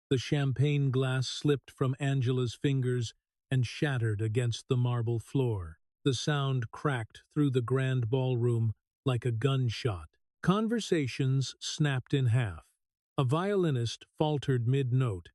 The champagne glass slipped from Angela's fingers and shattered against the marble floor. The sound cracked through the grand ballroom like a gunshot. Conversations snapped in half. A violinist faltered mid-note.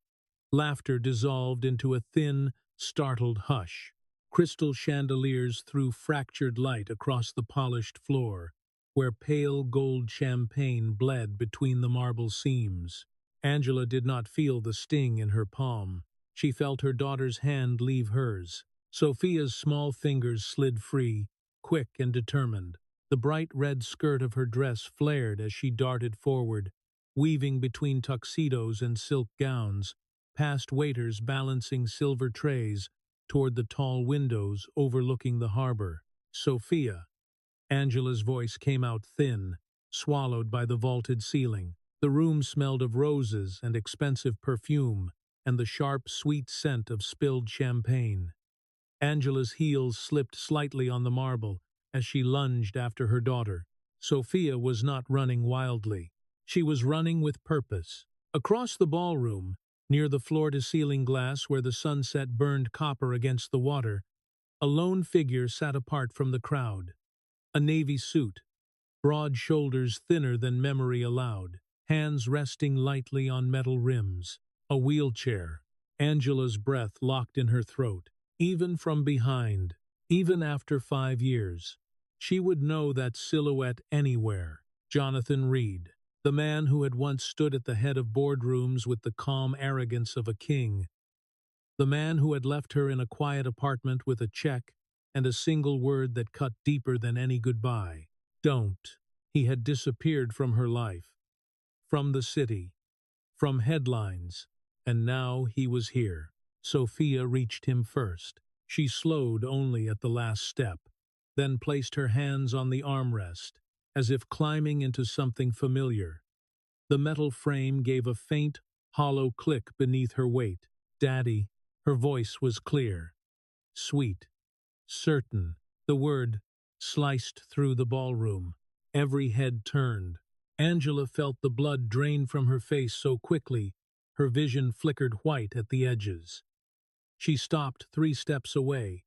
Laughter dissolved into a thin, startled hush. Crystal chandeliers threw fractured light across the polished floor, where pale gold champagne bled between the marble seams. Angela did not feel the sting in her palm. She felt her daughter's hand leave hers. Sophia's small fingers slid free, quick and determined. The bright red skirt of her dress flared as she darted forward, weaving between tuxedos and silk gowns, past waiters balancing silver trays, toward the tall windows overlooking the harbor. Sophia. Angela's voice came out thin, swallowed by the vaulted ceiling. The room smelled of roses and expensive perfume, and the sharp, sweet scent of spilled champagne. Angela's heels slipped slightly on the marble as she lunged after her daughter. Sophia was not running wildly. She was running with purpose. Across the ballroom, near the floor-to-ceiling glass where the sunset burned copper against the water, a lone figure sat apart from the crowd. A navy suit, broad shoulders thinner than memory allowed, hands resting lightly on metal rims. A wheelchair. Angela's breath locked in her throat. Even from behind, even after 5 years, she would know that silhouette anywhere. Jonathan Reed, the man who had once stood at the head of boardrooms with the calm arrogance of a king. The man who had left her in a quiet apartment with a check and a single word that cut deeper than any goodbye. Don't. He had disappeared from her life, from the city, from headlines, and now he was here. Sophia reached him first. She slowed only at the last step, then placed her hands on the armrest, as if climbing into something familiar. The metal frame gave a faint, hollow click beneath her weight. "Daddy," her voice was clear, sweet, certain. The word sliced through the ballroom. Every head turned. Angela felt the blood drain from her face so quickly, her vision flickered white at the edges. She stopped 3 steps away,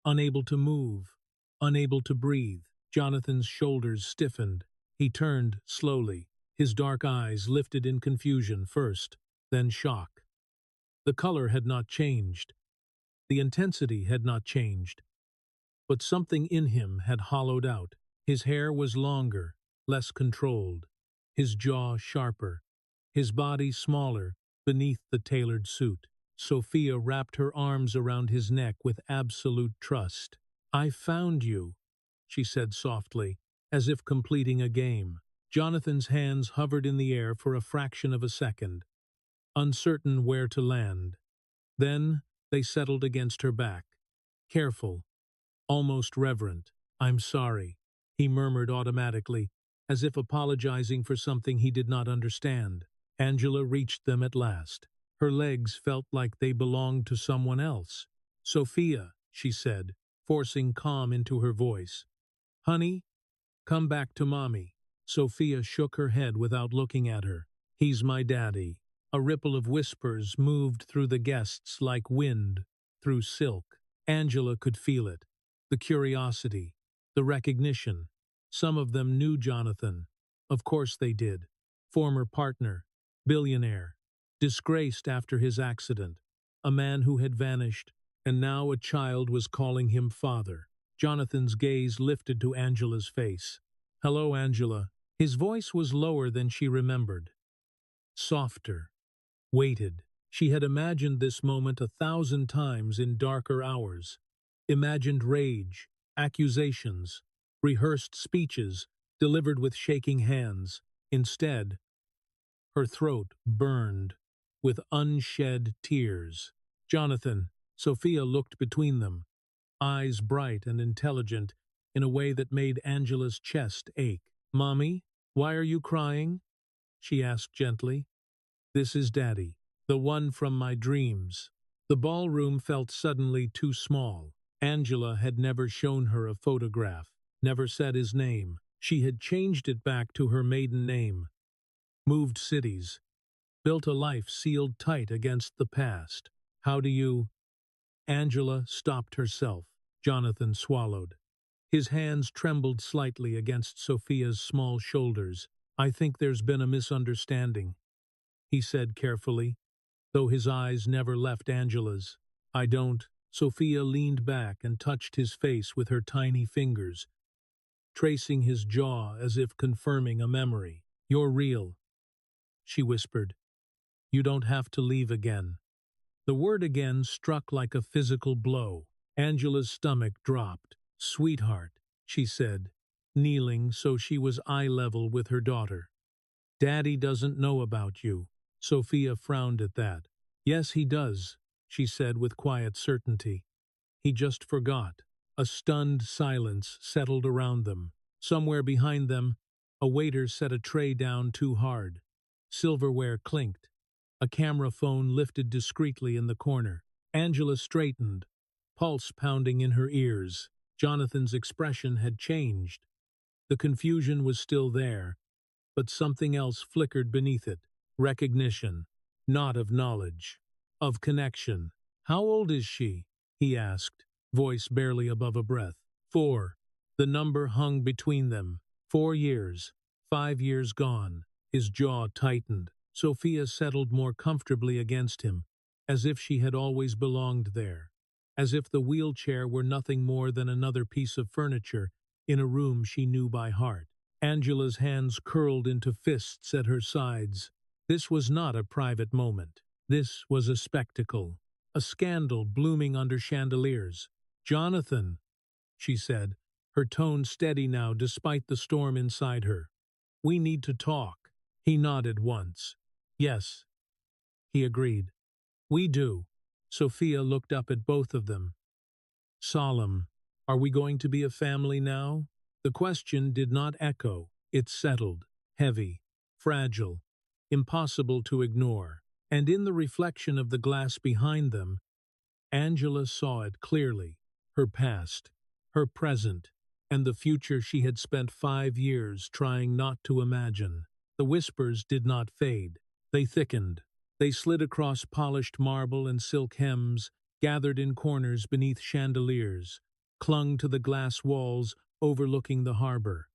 unable to move, unable to breathe. Jonathan's shoulders stiffened. He turned slowly, his dark eyes lifted in confusion first, then shock. The color had not changed. The intensity had not changed. But something in him had hollowed out. His hair was longer, less controlled, his jaw sharper, his body smaller beneath the tailored suit. Sophia wrapped her arms around his neck with absolute trust. "I found you," she said softly, as if completing a game. Jonathan's hands hovered in the air for a fraction of a second, uncertain where to land. Then they settled against her back, careful, almost reverent. "I'm sorry," he murmured automatically, as if apologizing for something he did not understand. Angela reached them at last. Her legs felt like they belonged to someone else. "Sophia," she said, forcing calm into her voice. "Honey, come back to Mommy." Sophia shook her head without looking at her. "He's my daddy." A ripple of whispers moved through the guests like wind through silk. Angela could feel it. The curiosity, the recognition. Some of them knew Jonathan. Of course they did. Former partner, billionaire, disgraced after his accident, a man who had vanished, and now a child was calling him father. Jonathan's gaze lifted to Angela's face. "Hello, Angela." His voice was lower than she remembered. Softer, weighted. She had imagined this moment 1,000 times in darker hours. Imagined rage, accusations, rehearsed speeches delivered with shaking hands. Instead, her throat burned with unshed tears. "Jonathan." Sophia looked between them, eyes bright and intelligent in a way that made Angela's chest ache. "Mommy, why are you crying?" she asked gently. "This is Daddy, the one from my dreams." The ballroom felt suddenly too small. Angela had never shown her a photograph, never said his name. She had changed it back to her maiden name, moved cities, built a life sealed tight against the past. How do you— Angela stopped herself. Jonathan swallowed. His hands trembled slightly against Sophia's small shoulders. I think there's been a misunderstanding, he said carefully, though his eyes never left Angela's. I don't. Sophia leaned back and touched his face with her tiny fingers, tracing his jaw as if confirming a memory. You're real, she whispered. You don't have to leave again. The word again struck like a physical blow. Angela's stomach dropped. Sweetheart, she said, kneeling so she was eye level with her daughter. Daddy doesn't know about you. Sophia frowned at that. Yes, he does, she said with quiet certainty. He just forgot. A stunned silence settled around them. Somewhere behind them, a waiter set a tray down too hard. Silverware clinked. A camera phone lifted discreetly in the corner. Angela straightened, pulse pounding in her ears. Jonathan's expression had changed. The confusion was still there, but something else flickered beneath it. Recognition, not of knowledge, of connection. How old is she? He asked, voice barely above a breath. 4. The number hung between them. 4 years. 5 years gone. His jaw tightened. Sophia settled more comfortably against him, as if she had always belonged there, as if the wheelchair were nothing more than another piece of furniture in a room she knew by heart. Angela's hands curled into fists at her sides. This was not a private moment. This was a spectacle, a scandal blooming under chandeliers. Jonathan, she said, her tone steady now despite the storm inside her. We need to talk. He nodded once. Yes, he agreed. We do. Sophia looked up at both of them. Solemn. Are we going to be a family now? The question did not echo. It settled, heavy, fragile, impossible to ignore. And in the reflection of the glass behind them, Angela saw it clearly. Her past, her present, and the future she had spent 5 years trying not to imagine. The whispers did not fade. They thickened. They slid across polished marble and silk hems, gathered in corners beneath chandeliers, clung to the glass walls overlooking the harbor.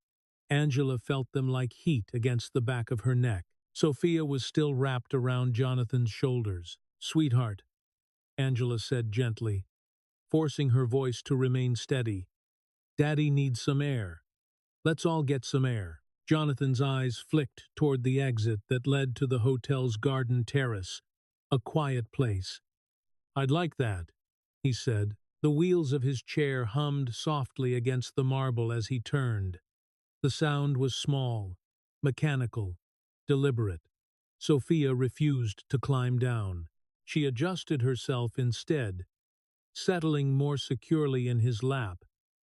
Angela felt them like heat against the back of her neck. Sophia was still wrapped around Jonathan's shoulders. Sweetheart, Angela said gently, forcing her voice to remain steady. Daddy needs some air. Let's all get some air. Jonathan's eyes flicked toward the exit that led to the hotel's garden terrace, a quiet place. I'd like that, he said. The wheels of his chair hummed softly against the marble as he turned. The sound was small, mechanical, deliberate. Sophia refused to climb down. She adjusted herself instead, settling more securely in his lap,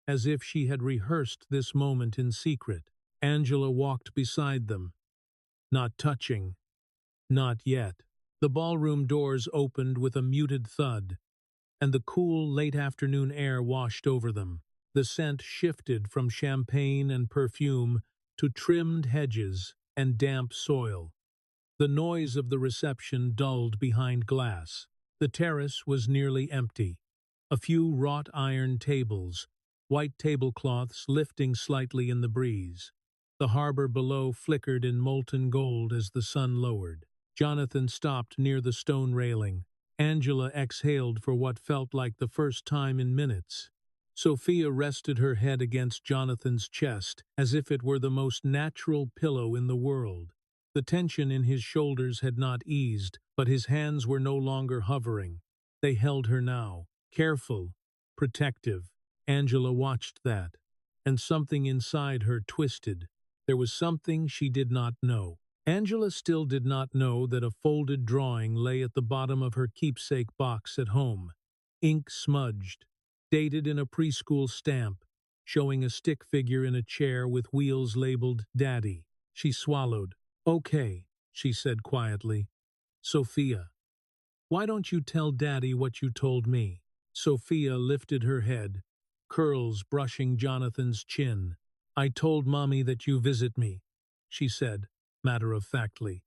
as if she had rehearsed this moment in secret. Angela walked beside them, not touching, not yet. The ballroom doors opened with a muted thud, and the cool, late-afternoon air washed over them. The scent shifted from champagne and perfume to trimmed hedges and damp soil. The noise of the reception dulled behind glass. The terrace was nearly empty. A few wrought iron tables, white tablecloths lifting slightly in the breeze. The harbor below flickered in molten gold as the sun lowered. Jonathan stopped near the stone railing. Angela exhaled for what felt like the first time in minutes. Sophia rested her head against Jonathan's chest, as if it were the most natural pillow in the world. The tension in his shoulders had not eased, but his hands were no longer hovering. They held her now, careful, protective. Angela watched that, and something inside her twisted. There was something she did not know. Angela still did not know that a folded drawing lay at the bottom of her keepsake box at home, ink smudged, dated in a preschool stamp, showing a stick figure in a chair with wheels labeled Daddy. She swallowed. Okay, she said quietly. Sophia, why don't you tell Daddy what you told me? Sophia lifted her head, curls brushing Jonathan's chin. I told Mommy that you visit me, she said, matter-of-factly.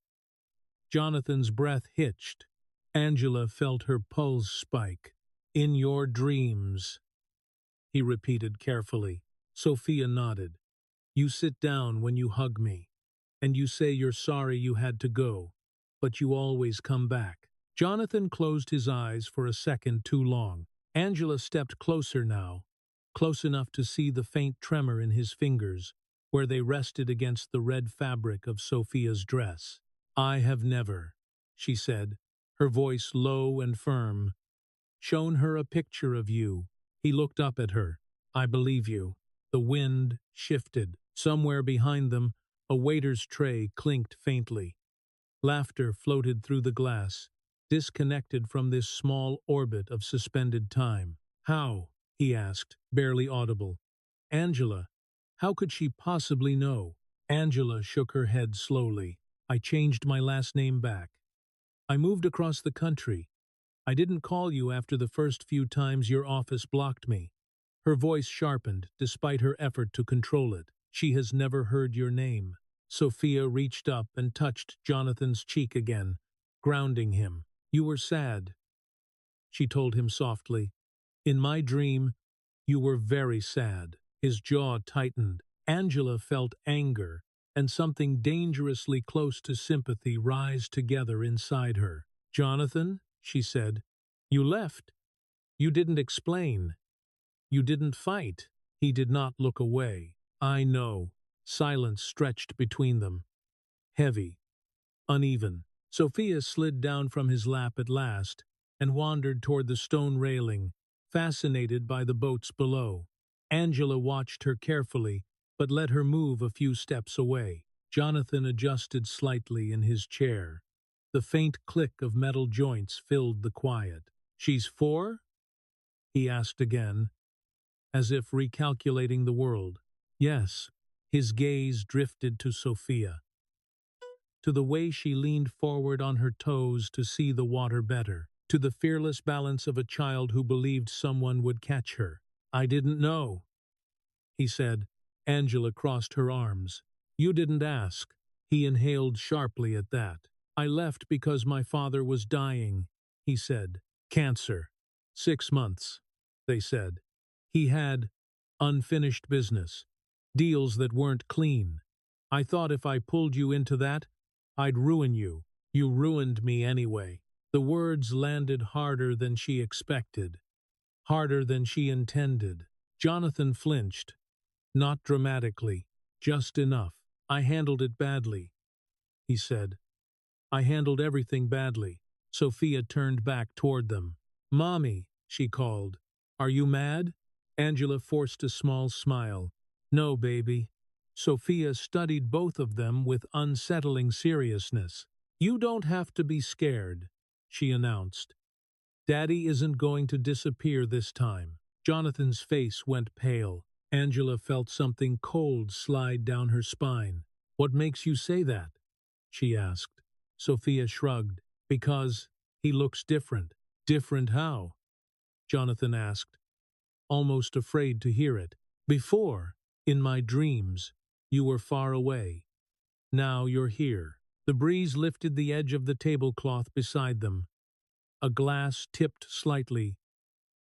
Jonathan's breath hitched. Angela felt her pulse spike. "In your dreams," he repeated carefully. Sophia nodded. "You sit down when you hug me, and you say you're sorry you had to go, but you always come back." Jonathan closed his eyes for a second too long. Angela stepped closer now, close enough to see the faint tremor in his fingers, where they rested against the red fabric of Sophia's dress. "I have never," she said, her voice low and firm, "shown her a picture of you." He looked up at her. "I believe you." The wind shifted. Somewhere behind them, a waiter's tray clinked faintly. Laughter floated through the glass, disconnected from this small orbit of suspended time. "How?" he asked, barely audible. "Angela, how could she possibly know?" Angela shook her head slowly. "I changed my last name back. I moved across the country. I didn't call you after the first few times your office blocked me." Her voice sharpened, despite her effort to control it. "She has never heard your name." Sophia reached up and touched Jonathan's cheek again, grounding him. "You were sad," she told him softly. "In my dream, you were very sad." His jaw tightened. Angela felt anger and something dangerously close to sympathy rise together inside her. "Jonathan," she said, "you left. You didn't explain. You didn't fight." He did not look away. "I know." Silence stretched between them. Heavy, uneven. Sophia slid down from his lap at last and wandered toward the stone railing, fascinated by the boats below. Angela watched her carefully, but let her move a few steps away. Jonathan adjusted slightly in his chair. The faint click of metal joints filled the quiet. "She's 4?" he asked again, as if recalculating the world. "Yes." His gaze drifted to Sophia, to the way she leaned forward on her toes to see the water better, to the fearless balance of a child who believed someone would catch her. "I didn't know," he said. Angela crossed her arms. "You didn't ask." He inhaled sharply at that. "I left because my father was dying," he said. "Cancer. 6 months," they said. He had unfinished business, deals that weren't clean. "I thought if I pulled you into that, I'd ruin you. You ruined me anyway." The words landed harder than she expected, harder than she intended. Jonathan flinched, not dramatically, just enough. "I handled it badly," he said. "I handled everything badly." Sophia turned back toward them. "Mommy," she called. "Are you mad?" Angela forced a small smile. "No, baby." Sophia studied both of them with unsettling seriousness. "You don't have to be scared," she announced. "Daddy isn't going to disappear this time." Jonathan's face went pale. Angela felt something cold slide down her spine. "What makes you say that?" she asked. Sophia shrugged. "Because he looks different." "Different how?" Jonathan asked, almost afraid to hear it. "Before, in my dreams, you were far away. Now you're here." The breeze lifted the edge of the tablecloth beside them. A glass tipped slightly,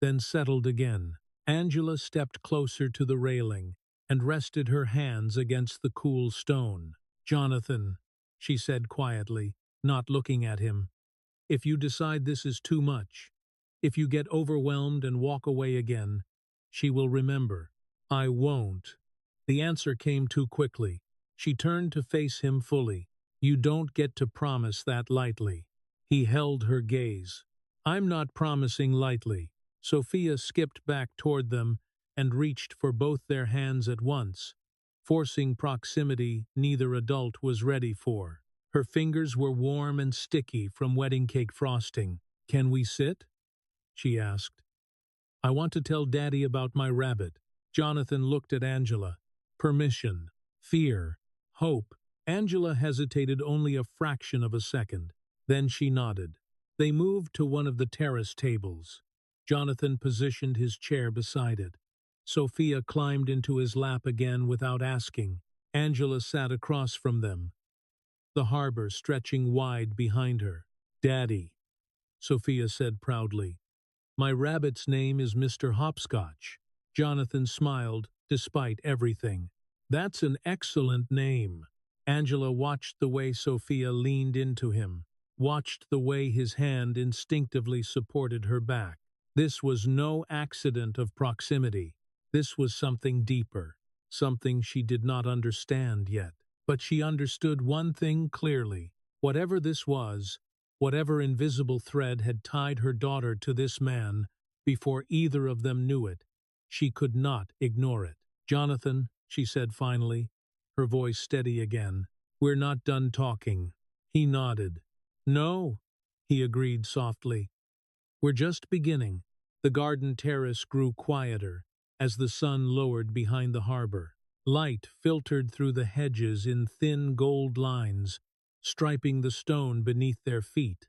then settled again. Angela stepped closer to the railing and rested her hands against the cool stone. "Jonathan," she said quietly, not looking at him, "if you decide this is too much, if you get overwhelmed and walk away again, she will remember." "I won't." The answer came too quickly. She turned to face him fully. "You don't get to promise that lightly." He held her gaze. "I'm not promising lightly." Sophia skipped back toward them and reached for both their hands at once, forcing proximity neither adult was ready for. Her fingers were warm and sticky from wedding cake frosting. "Can we sit?" she asked. "I want to tell Daddy about my rabbit." Jonathan looked at Angela. Permission, fear, hope. Angela hesitated only a fraction of a second. Then she nodded. They moved to one of the terrace tables. Jonathan positioned his chair beside it. Sophia climbed into his lap again without asking. Angela sat across from them, the harbor stretching wide behind her. "Daddy," Sophia said proudly. "My rabbit's name is Mr. Hopscotch." Jonathan smiled, despite everything. "That's an excellent name." Angela watched the way Sophia leaned into him, watched the way his hand instinctively supported her back. This was no accident of proximity. This was something deeper, something she did not understand yet. But she understood one thing clearly. Whatever this was, whatever invisible thread had tied her daughter to this man, before either of them knew it, she could not ignore it. "Jonathan," she said finally, her voice steady again, "we're not done talking." He nodded. "No," he agreed softly. "We're just beginning." The garden terrace grew quieter as the sun lowered behind the harbor. Light filtered through the hedges in thin gold lines, striping the stone beneath their feet.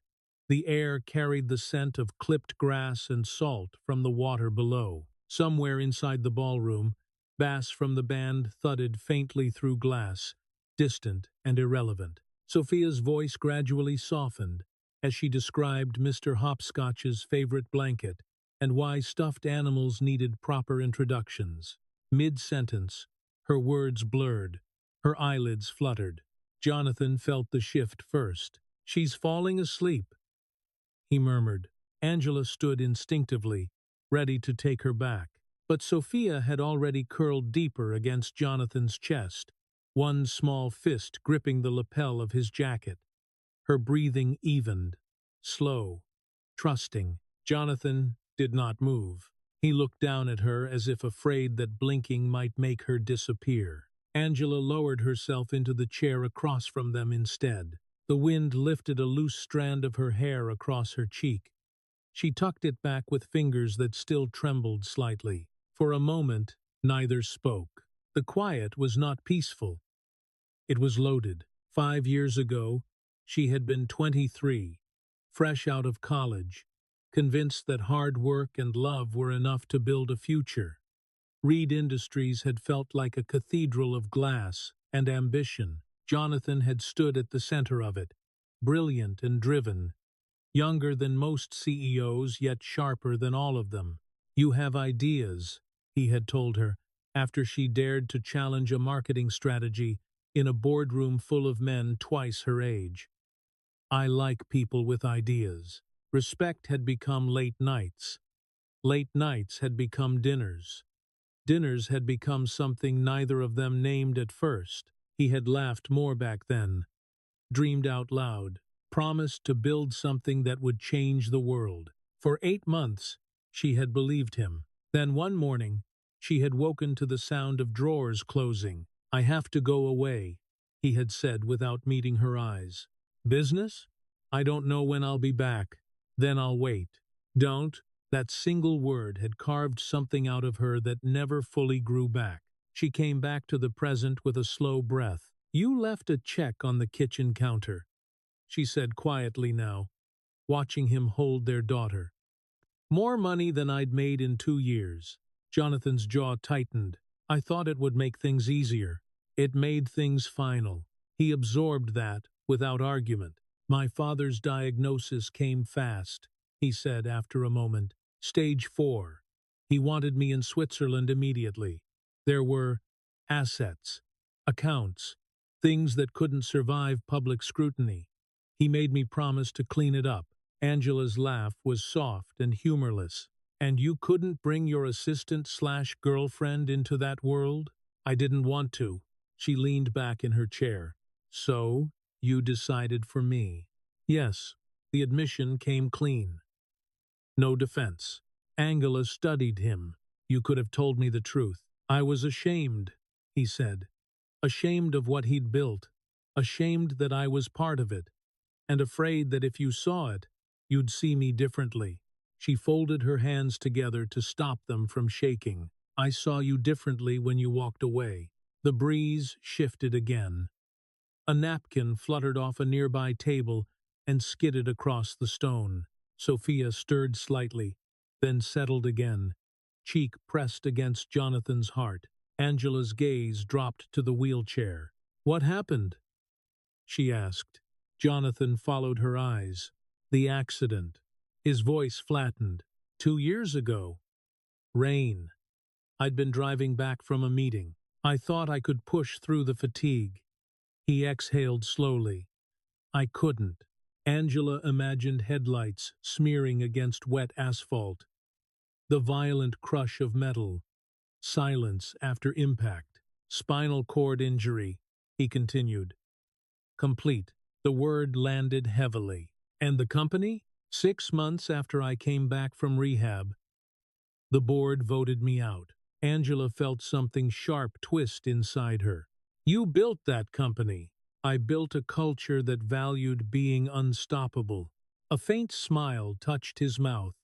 The air carried the scent of clipped grass and salt from the water below. Somewhere inside the ballroom, bass from the band thudded faintly through glass, distant and irrelevant. Sophia's voice gradually softened as she described Mr. Hopscotch's favorite blanket and why stuffed animals needed proper introductions. Mid-sentence, her words blurred, her eyelids fluttered. Jonathan felt the shift first. "She's falling asleep," he murmured. Angela stood instinctively, ready to take her back. But Sophia had already curled deeper against Jonathan's chest, one small fist gripping the lapel of his jacket. Her breathing evened, slow, trusting. Jonathan did not move. He looked down at her as if afraid that blinking might make her disappear. Angela lowered herself into the chair across from them instead. The wind lifted a loose strand of her hair across her cheek. She tucked it back with fingers that still trembled slightly. For a moment, neither spoke. The quiet was not peaceful. It was loaded. 5 years ago, she had been 23, fresh out of college, convinced that hard work and love were enough to build a future. Reed Industries had felt like a cathedral of glass and ambition. Jonathan had stood at the center of it, brilliant and driven, younger than most CEOs, yet sharper than all of them. "You have ideas," he had told her, after she dared to challenge a marketing strategy in a boardroom full of men twice her age. "I like people with ideas." Respect had become late nights. Late nights had become dinners. Dinners had become something neither of them named at first. He had laughed more back then, dreamed out loud, promised to build something that would change the world. For 8 months, she had believed him. Then one morning, she had woken to the sound of drawers closing. "I have to go away," he had said without meeting her eyes. "Business? I don't know when I'll be back. Then I'll wait." "Don't." That single word had carved something out of her that never fully grew back. She came back to the present with a slow breath. "You left a check on the kitchen counter," she said quietly now, watching him hold their daughter. "More money than I'd made in 2 years. Jonathan's jaw tightened. "I thought it would make things easier." It made things final. He absorbed that, without argument. "My father's diagnosis came fast," he said after a moment. "Stage 4. He wanted me in Switzerland immediately. There were assets, accounts, things that couldn't survive public scrutiny. He made me promise to clean it up." Angela's laugh was soft and humorless. "And you couldn't bring your assistant/girlfriend into that world?" "I didn't want to." She leaned back in her chair. "So, you decided for me." "Yes." The admission came clean. No defense. Angela studied him. "You could have told me the truth." "I was ashamed," he said. "Ashamed of what he'd built. Ashamed that I was part of it. And afraid that if you saw it, you'd see me differently." She folded her hands together to stop them from shaking. "I saw you differently when you walked away." The breeze shifted again. A napkin fluttered off a nearby table and skidded across the stone. Sophia stirred slightly, then settled again, cheek pressed against Jonathan's heart. Angela's gaze dropped to the wheelchair. "What happened?" she asked. Jonathan followed her eyes. The accident. His voice flattened. 2 years ago. Rain. I'd been driving back from a meeting. I thought I could push through the fatigue. He exhaled slowly. I couldn't. Angela imagined headlights smearing against wet asphalt. The violent crush of metal. Silence after impact. Spinal cord injury, he continued. Complete. The word landed heavily. And the company? 6 months after I came back from rehab, the board voted me out. Angela felt something sharp twist inside her. You built that company. I built a culture that valued being unstoppable. A faint smile touched his mouth,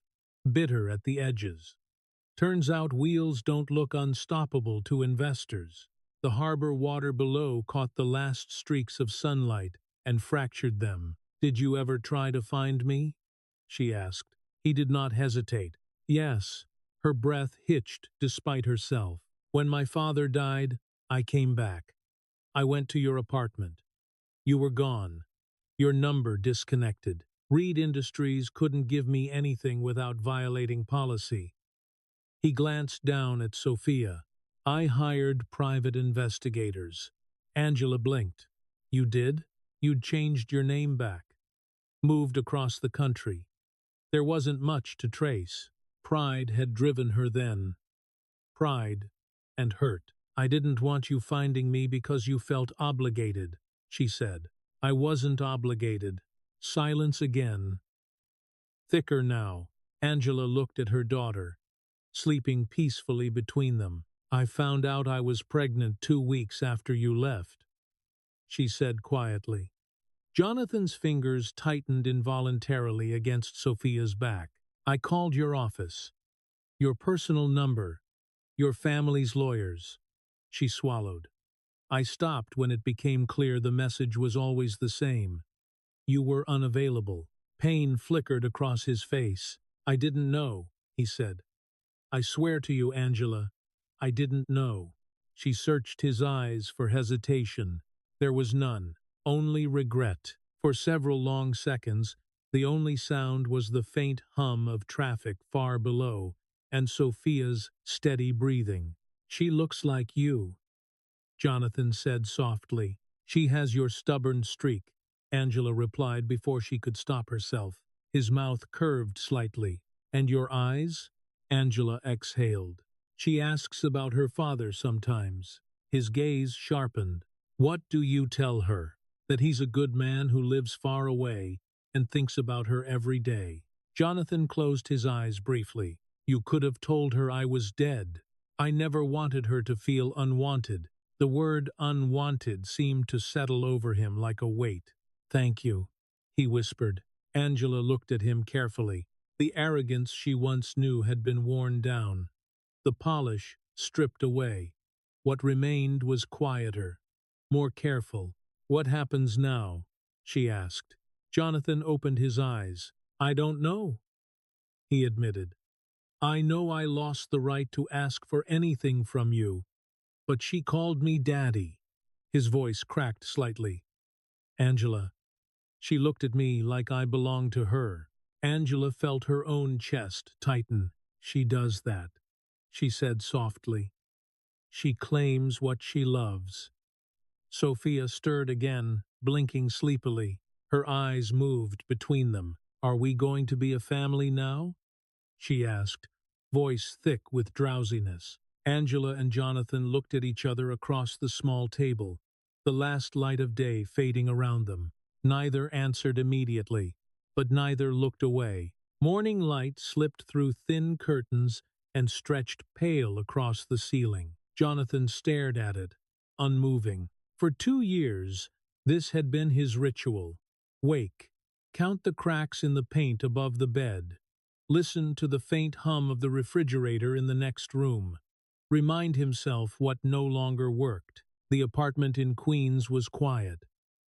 bitter at the edges. Turns out wheels don't look unstoppable to investors. The harbor water below caught the last streaks of sunlight and fractured them. Did you ever try to find me? She asked. He did not hesitate. Yes. Her breath hitched despite herself. When my father died, I came back. I went to your apartment. You were gone. Your number disconnected. Reed Industries couldn't give me anything without violating policy. He glanced down at Sophia. I hired private investigators. Angela blinked. You did? You'd changed your name back. Moved across the country. There wasn't much to trace. Pride had driven her then. Pride and hurt. I didn't want you finding me because you felt obligated, she said. I wasn't obligated. Silence again. Thicker now. Angela looked at her daughter, sleeping peacefully between them. I found out I was pregnant 2 weeks after you left, she said quietly. Jonathan's fingers tightened involuntarily against Sophia's back. I called your office. Your personal number. Your family's lawyers. She swallowed. I stopped when it became clear the message was always the same. You were unavailable. Pain flickered across his face. I didn't know, he said. I swear to you, Angela, I didn't know. She searched his eyes for hesitation. There was none, only regret. For several long seconds, the only sound was the faint hum of traffic far below, and Sophia's steady breathing. She looks like you, Jonathan said softly. She has your stubborn streak, Angela replied before she could stop herself. His mouth curved slightly. And your eyes? Angela exhaled. She asks about her father sometimes. His gaze sharpened. What do you tell her? That he's a good man who lives far away and thinks about her every day. Jonathan closed his eyes briefly. You could have told her I was dead. I never wanted her to feel unwanted. The word unwanted seemed to settle over him like a weight. Thank you, he whispered. Angela looked at him carefully. The arrogance she once knew had been worn down, the polish stripped away. What remained was quieter, more careful. What happens now? She asked. Jonathan opened his eyes. I don't know, he admitted. I know I lost the right to ask for anything from you, but she called me Daddy. His voice cracked slightly. Angela. She looked at me like I belonged to her. Angela felt her own chest tighten. She does that, she said softly. She claims what she loves. Sophia stirred again, blinking sleepily. Her eyes moved between them. Are we going to be a family now? She asked, voice thick with drowsiness. Angela and Jonathan looked at each other across the small table, the last light of day fading around them. Neither answered immediately, but neither looked away. Morning light slipped through thin curtains and stretched pale across the ceiling. Jonathan stared at it, unmoving. For 2 years, this had been his ritual. Wake, count the cracks in the paint above the bed, listen to the faint hum of the refrigerator in the next room, remind himself what no longer worked. The apartment in Queens was quiet.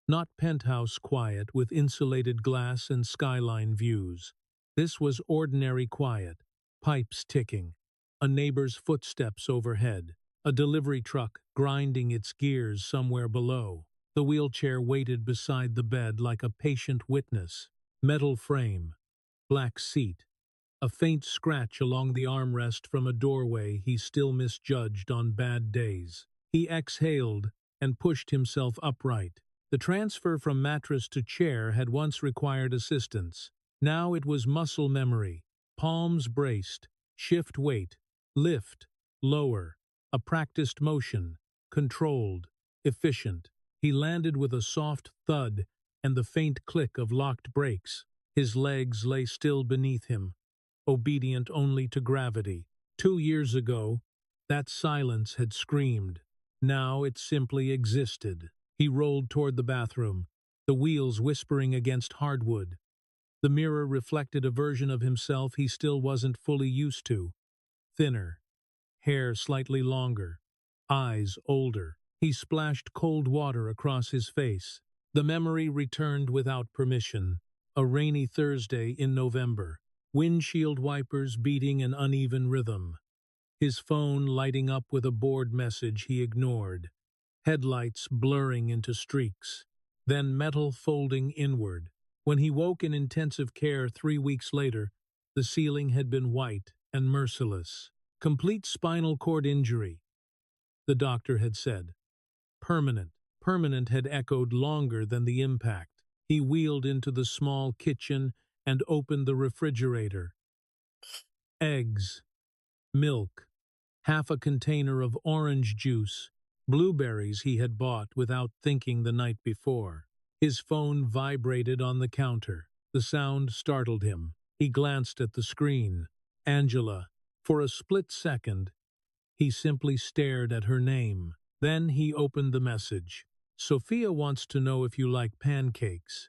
Not penthouse quiet with insulated glass and skyline views. This was ordinary quiet, pipes ticking, a neighbor's footsteps overhead, a delivery truck grinding its gears somewhere below. The wheelchair waited beside the bed like a patient witness. Metal frame, black seat, a faint scratch along the armrest from a doorway he still misjudged on bad days. He exhaled and pushed himself upright. The transfer from mattress to chair had once required assistance. Now it was muscle memory. Palms braced, shift weight, lift, lower, a practiced motion, controlled, efficient. He landed with a soft thud and the faint click of locked brakes. His legs lay still beneath him, obedient only to gravity. 2 years ago, that silence had screamed. Now it simply existed. He rolled toward the bathroom, the wheels whispering against hardwood. The mirror reflected a version of himself he still wasn't fully used to. Thinner, hair slightly longer, eyes older. He splashed cold water across his face. The memory returned without permission. A rainy Thursday in November. Windshield wipers beating an uneven rhythm. His phone lighting up with a bored message he ignored. Headlights blurring into streaks. Then metal folding inward. When he woke in intensive care 3 weeks later, the ceiling had been white and merciless. Complete spinal cord injury, the doctor had said. Permanent. Permanent had echoed longer than the impact. He wheeled into the small kitchen and opened the refrigerator. Eggs, milk, half a container of orange juice, blueberries he had bought without thinking the night before. His phone vibrated on the counter. The sound startled him. He glanced at the screen. Angela. For a split second, he simply stared at her name. Then he opened the message. Sophia wants to know if you like pancakes.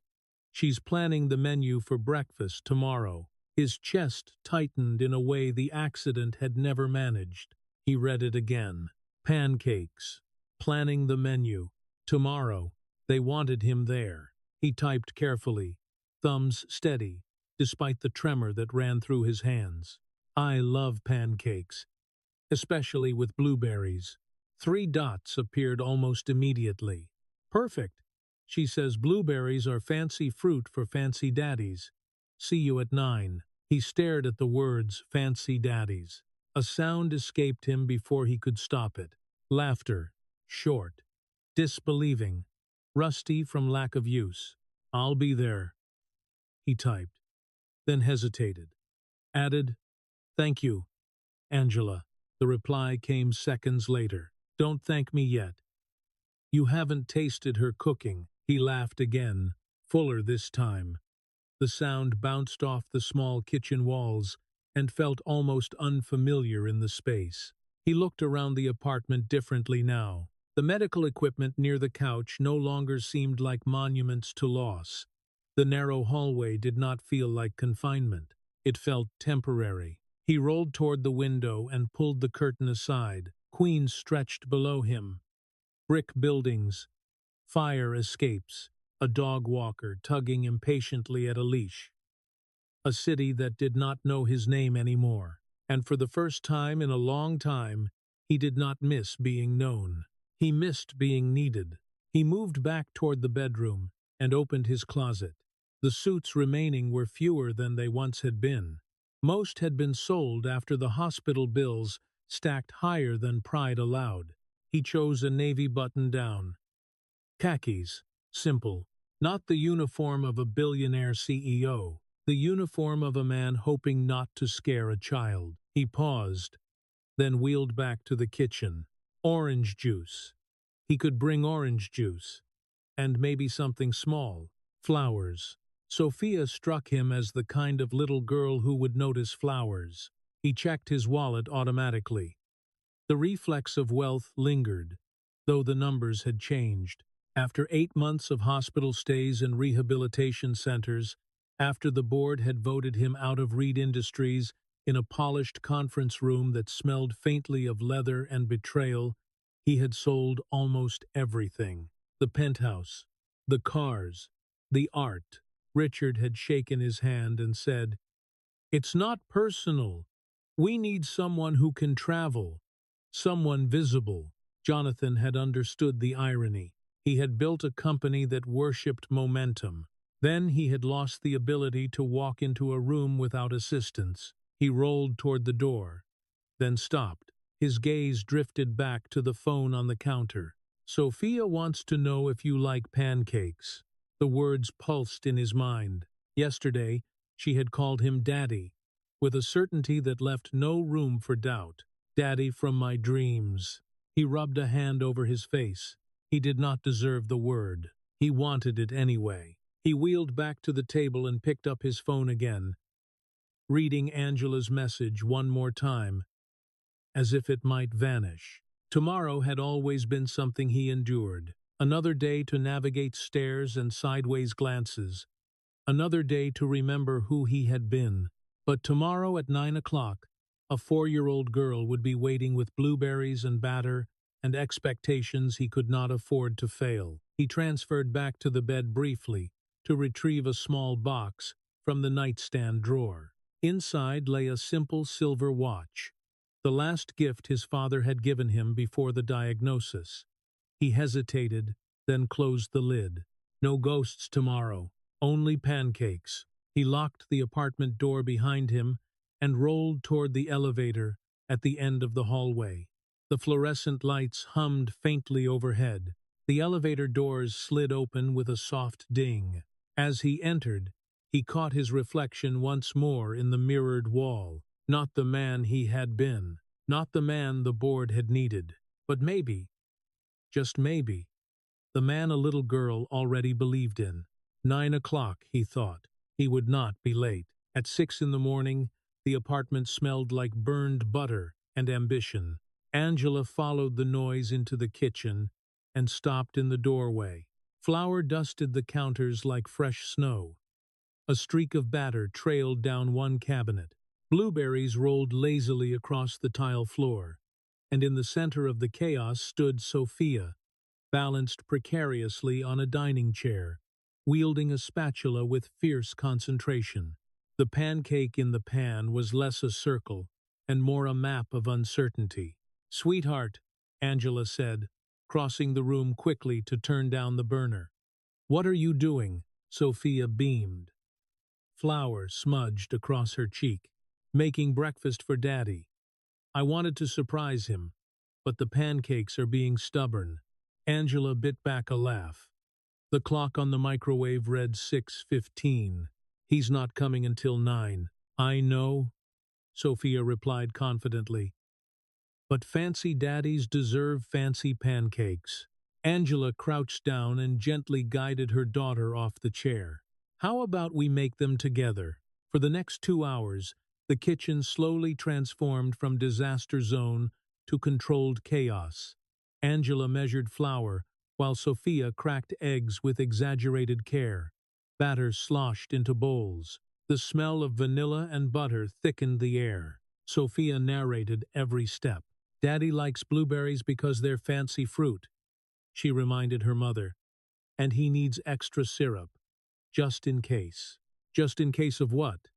She's planning the menu for breakfast tomorrow. His chest tightened in a way the accident had never managed. He read it again. Pancakes. Planning the menu. Tomorrow. They wanted him there. He typed carefully, thumbs steady, despite the tremor that ran through his hands. I love pancakes, especially with blueberries. 3 dots appeared almost immediately. Perfect. She says blueberries are fancy fruit for fancy daddies. See you at 9. He stared at the words fancy daddies. A sound escaped him before he could stop it. Laughter. Short. Disbelieving. Rusty from lack of use. I'll be there, he typed, then hesitated. Added, thank you, Angela. The reply came seconds later. Don't thank me yet. You haven't tasted her cooking. He laughed again, fuller this time. The sound bounced off the small kitchen walls and felt almost unfamiliar in the space. He looked around the apartment differently now. The medical equipment near the couch no longer seemed like monuments to loss. The narrow hallway did not feel like confinement. It felt temporary. He rolled toward the window and pulled the curtain aside. Queens stretched below him. Brick buildings, fire escapes, a dog walker tugging impatiently at a leash. A city that did not know his name anymore. And for the first time in a long time, he did not miss being known. He missed being needed. He moved back toward the bedroom and opened his closet. The suits remaining were fewer than they once had been. Most had been sold after the hospital bills stacked higher than pride allowed. He chose a navy button-down. Khakis, simple, not the uniform of a billionaire CEO, the uniform of a man hoping not to scare a child. He paused, then wheeled back to the kitchen. Orange juice. He could bring orange juice. And maybe something small. Flowers. Sophia struck him as the kind of little girl who would notice flowers. He checked his wallet automatically. The reflex of wealth lingered, though the numbers had changed. After 8 months of hospital stays and rehabilitation centers, after the board had voted him out of Reed Industries in a polished conference room that smelled faintly of leather and betrayal, he had sold almost everything. The penthouse, the cars, the art. Richard had shaken his hand and said, "It's not personal. We need someone who can travel, someone visible." Jonathan had understood the irony. He had built a company that worshipped momentum. Then he had lost the ability to walk into a room without assistance. He rolled toward the door, then stopped. His gaze drifted back to the phone on the counter. "Sophia wants to know if you like pancakes." The words pulsed in his mind. Yesterday, she had called him Daddy, with a certainty that left no room for doubt. "Daddy from my dreams." He rubbed a hand over his face. He did not deserve the word. He wanted it anyway. He wheeled back to the table and picked up his phone again, reading Angela's message one more time, as if it might vanish. Tomorrow had always been something he endured. Another day to navigate stares and sideways glances. Another day to remember who he had been. But tomorrow at 9 o'clock, a 4-year-old girl would be waiting with blueberries and batter and expectations he could not afford to fail. He transferred back to the bed briefly to retrieve a small box from the nightstand drawer. Inside lay a simple silver watch, the last gift his father had given him before the diagnosis. He hesitated, then closed the lid. No ghosts tomorrow, only pancakes. He locked the apartment door behind him and rolled toward the elevator at the end of the hallway. The fluorescent lights hummed faintly overhead. The elevator doors slid open with a soft ding. As he entered, he caught his reflection once more in the mirrored wall. Not the man he had been, not the man the board had needed, but maybe, just maybe, the man a little girl already believed in. 9 o'clock, he thought. He would not be late. At 6 in the morning, the apartment smelled like burned butter and ambition. Angela followed the noise into the kitchen and stopped in the doorway. Flour dusted the counters like fresh snow. A streak of batter trailed down one cabinet. Blueberries rolled lazily across the tile floor, and in the center of the chaos stood Sophia, balanced precariously on a dining chair, wielding a spatula with fierce concentration. The pancake in the pan was less a circle and more a map of uncertainty. "Sweetheart," Angela said, crossing the room quickly to turn down the burner. "What are you doing?" Sophia beamed. Flour smudged across her cheek. "Making breakfast for Daddy. I wanted to surprise him, but the pancakes are being stubborn." Angela bit back a laugh. The clock on the microwave read 6:15. "He's not coming until 9. "I know," Sophia replied confidently. "But fancy daddies deserve fancy pancakes." Angela crouched down and gently guided her daughter off the chair. "How about we make them together?" For the next 2 hours, the kitchen slowly transformed from disaster zone to controlled chaos. Angela measured flour, while Sophia cracked eggs with exaggerated care. Batter sloshed into bowls. The smell of vanilla and butter thickened the air. Sophia narrated every step. "Daddy likes blueberries because they're fancy fruit," she reminded her mother. "And he needs extra syrup, just in case." "Just in case of what?"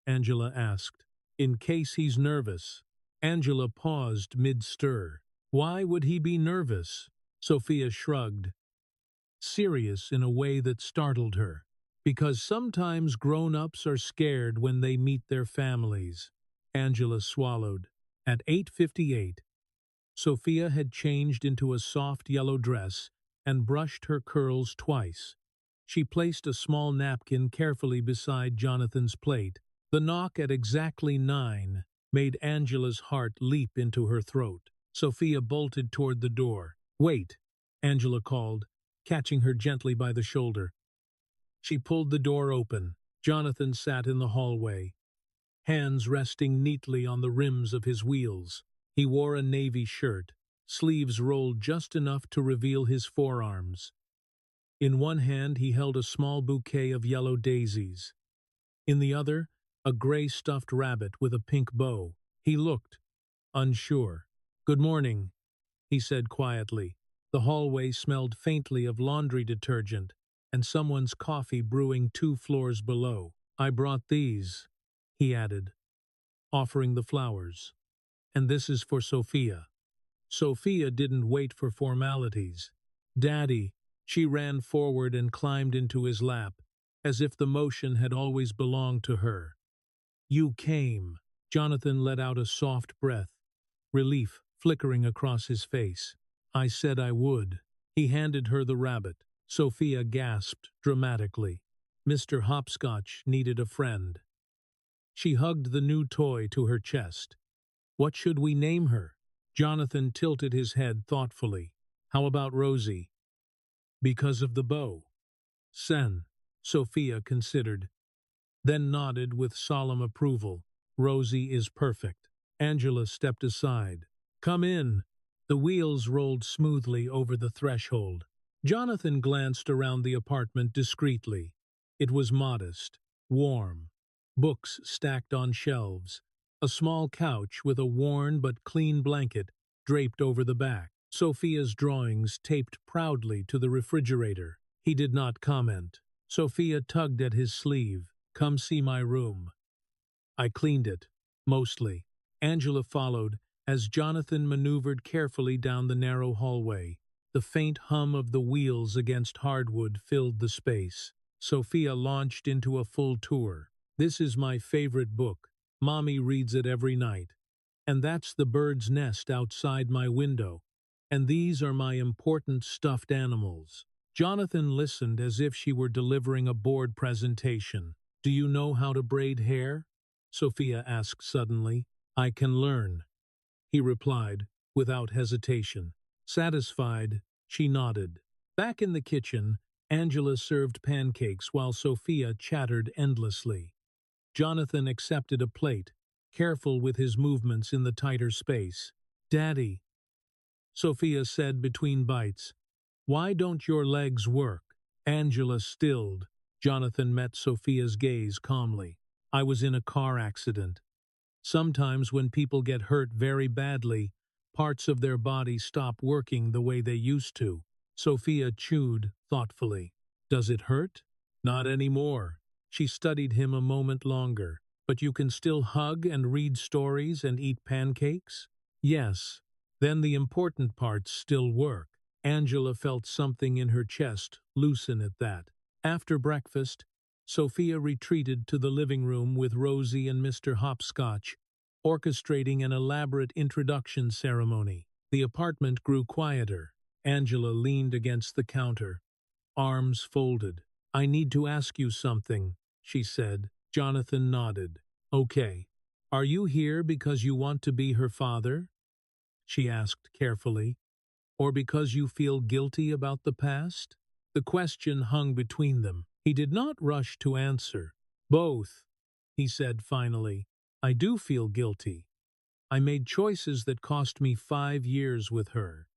Angela asked. "In case he's nervous." Angela paused mid-stir. "Why would he be nervous?" Sophia shrugged, serious in a way that startled her. "Because sometimes grown-ups are scared when they meet their families." Angela swallowed. At 8:58, Sophia had changed into a soft yellow dress and brushed her curls twice. She placed a small napkin carefully beside Jonathan's plate. The knock at exactly 9 made Angela's heart leap into her throat. Sophia bolted toward the door. "Wait," Angela called, catching her gently by the shoulder. She pulled the door open. Jonathan sat in the hallway, hands resting neatly on the rims of his wheels. He wore a navy shirt, sleeves rolled just enough to reveal his forearms. In one hand he held a small bouquet of yellow daisies. In the other, a gray stuffed rabbit with a pink bow. He looked unsure. "Good morning," he said quietly. The hallway smelled faintly of laundry detergent and someone's coffee brewing 2 floors below. "I brought these," he added, offering the flowers. "And this is for Sophia." Sophia didn't wait for formalities. Daddy! She ran forward and climbed into his lap, as if the motion had always belonged to her. You came. Jonathan let out a soft breath, relief flickering across his face. I said I would. He handed her the rabbit. Sophia gasped dramatically. Mr. Hopscotch needed a friend. She hugged the new toy to her chest. What should we name her? Jonathan tilted his head thoughtfully. How about Rosie? Because of the bow. Sen. Sophia considered, then nodded with solemn approval. Rosie is perfect. Angela stepped aside. Come in. The wheels rolled smoothly over the threshold. Jonathan glanced around the apartment discreetly. It was modest, warm. Books stacked on shelves. A small couch with a worn but clean blanket draped over the back. Sophia's drawings taped proudly to the refrigerator. He did not comment. Sophia tugged at his sleeve. Come see my room. I cleaned it, mostly. Angela followed as Jonathan maneuvered carefully down the narrow hallway. The faint hum of the wheels against hardwood filled the space. Sophia launched into a full tour. This is my favorite book. Mommy reads it every night. And that's the bird's nest outside my window. And these are my important stuffed animals. Jonathan listened as if she were delivering a board presentation. Do you know how to braid hair? Sophia asked suddenly. I can learn, he replied, without hesitation. Satisfied, she nodded. Back in the kitchen, Angela served pancakes while Sophia chattered endlessly. Jonathan accepted a plate, careful with his movements in the tighter space. Daddy, Sophia said between bites, why don't your legs work? Angela stilled. Jonathan met Sophia's gaze calmly. I was in a car accident. Sometimes when people get hurt very badly, parts of their body stop working the way they used to. Sophia chewed thoughtfully. Does it hurt? Not anymore. She studied him a moment longer. But you can still hug and read stories and eat pancakes? Yes. Then the important parts still work. Angela felt something in her chest loosen at that. After breakfast, Sophia retreated to the living room with Rosie and Mr. Hopscotch, orchestrating an elaborate introduction ceremony. The apartment grew quieter. Angela leaned against the counter, arms folded. I need to ask you something, she said. Jonathan nodded. Okay. Are you here because you want to be her father? She asked carefully. Or because you feel guilty about the past? The question hung between them. He did not rush to answer. Both, he said finally. I do feel guilty. I made choices that cost me 5 years with her.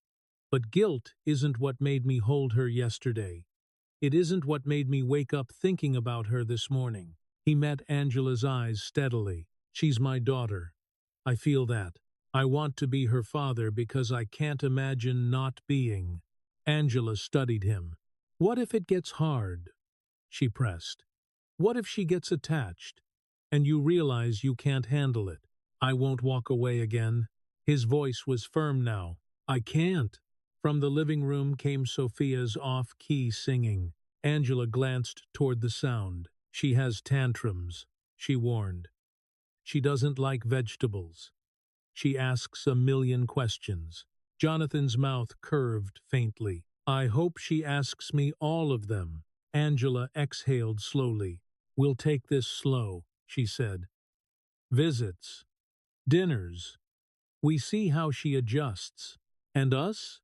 But guilt isn't what made me hold her yesterday. It isn't what made me wake up thinking about her this morning. He met Angela's eyes steadily. She's my daughter. I feel that. I want to be her father because I can't imagine not being. Angela studied him. What if it gets hard? She pressed. What if she gets attached, and you realize you can't handle it? I won't walk away again. His voice was firm now. I can't. From the living room came Sophia's off-key singing. Angela glanced toward the sound. She has tantrums, she warned. She doesn't like vegetables. She asks a million questions. Jonathan's mouth curved faintly. I hope she asks me all of them. Angela exhaled slowly. We'll take this slow, she said. Visits. Dinners. We see how she adjusts. And us?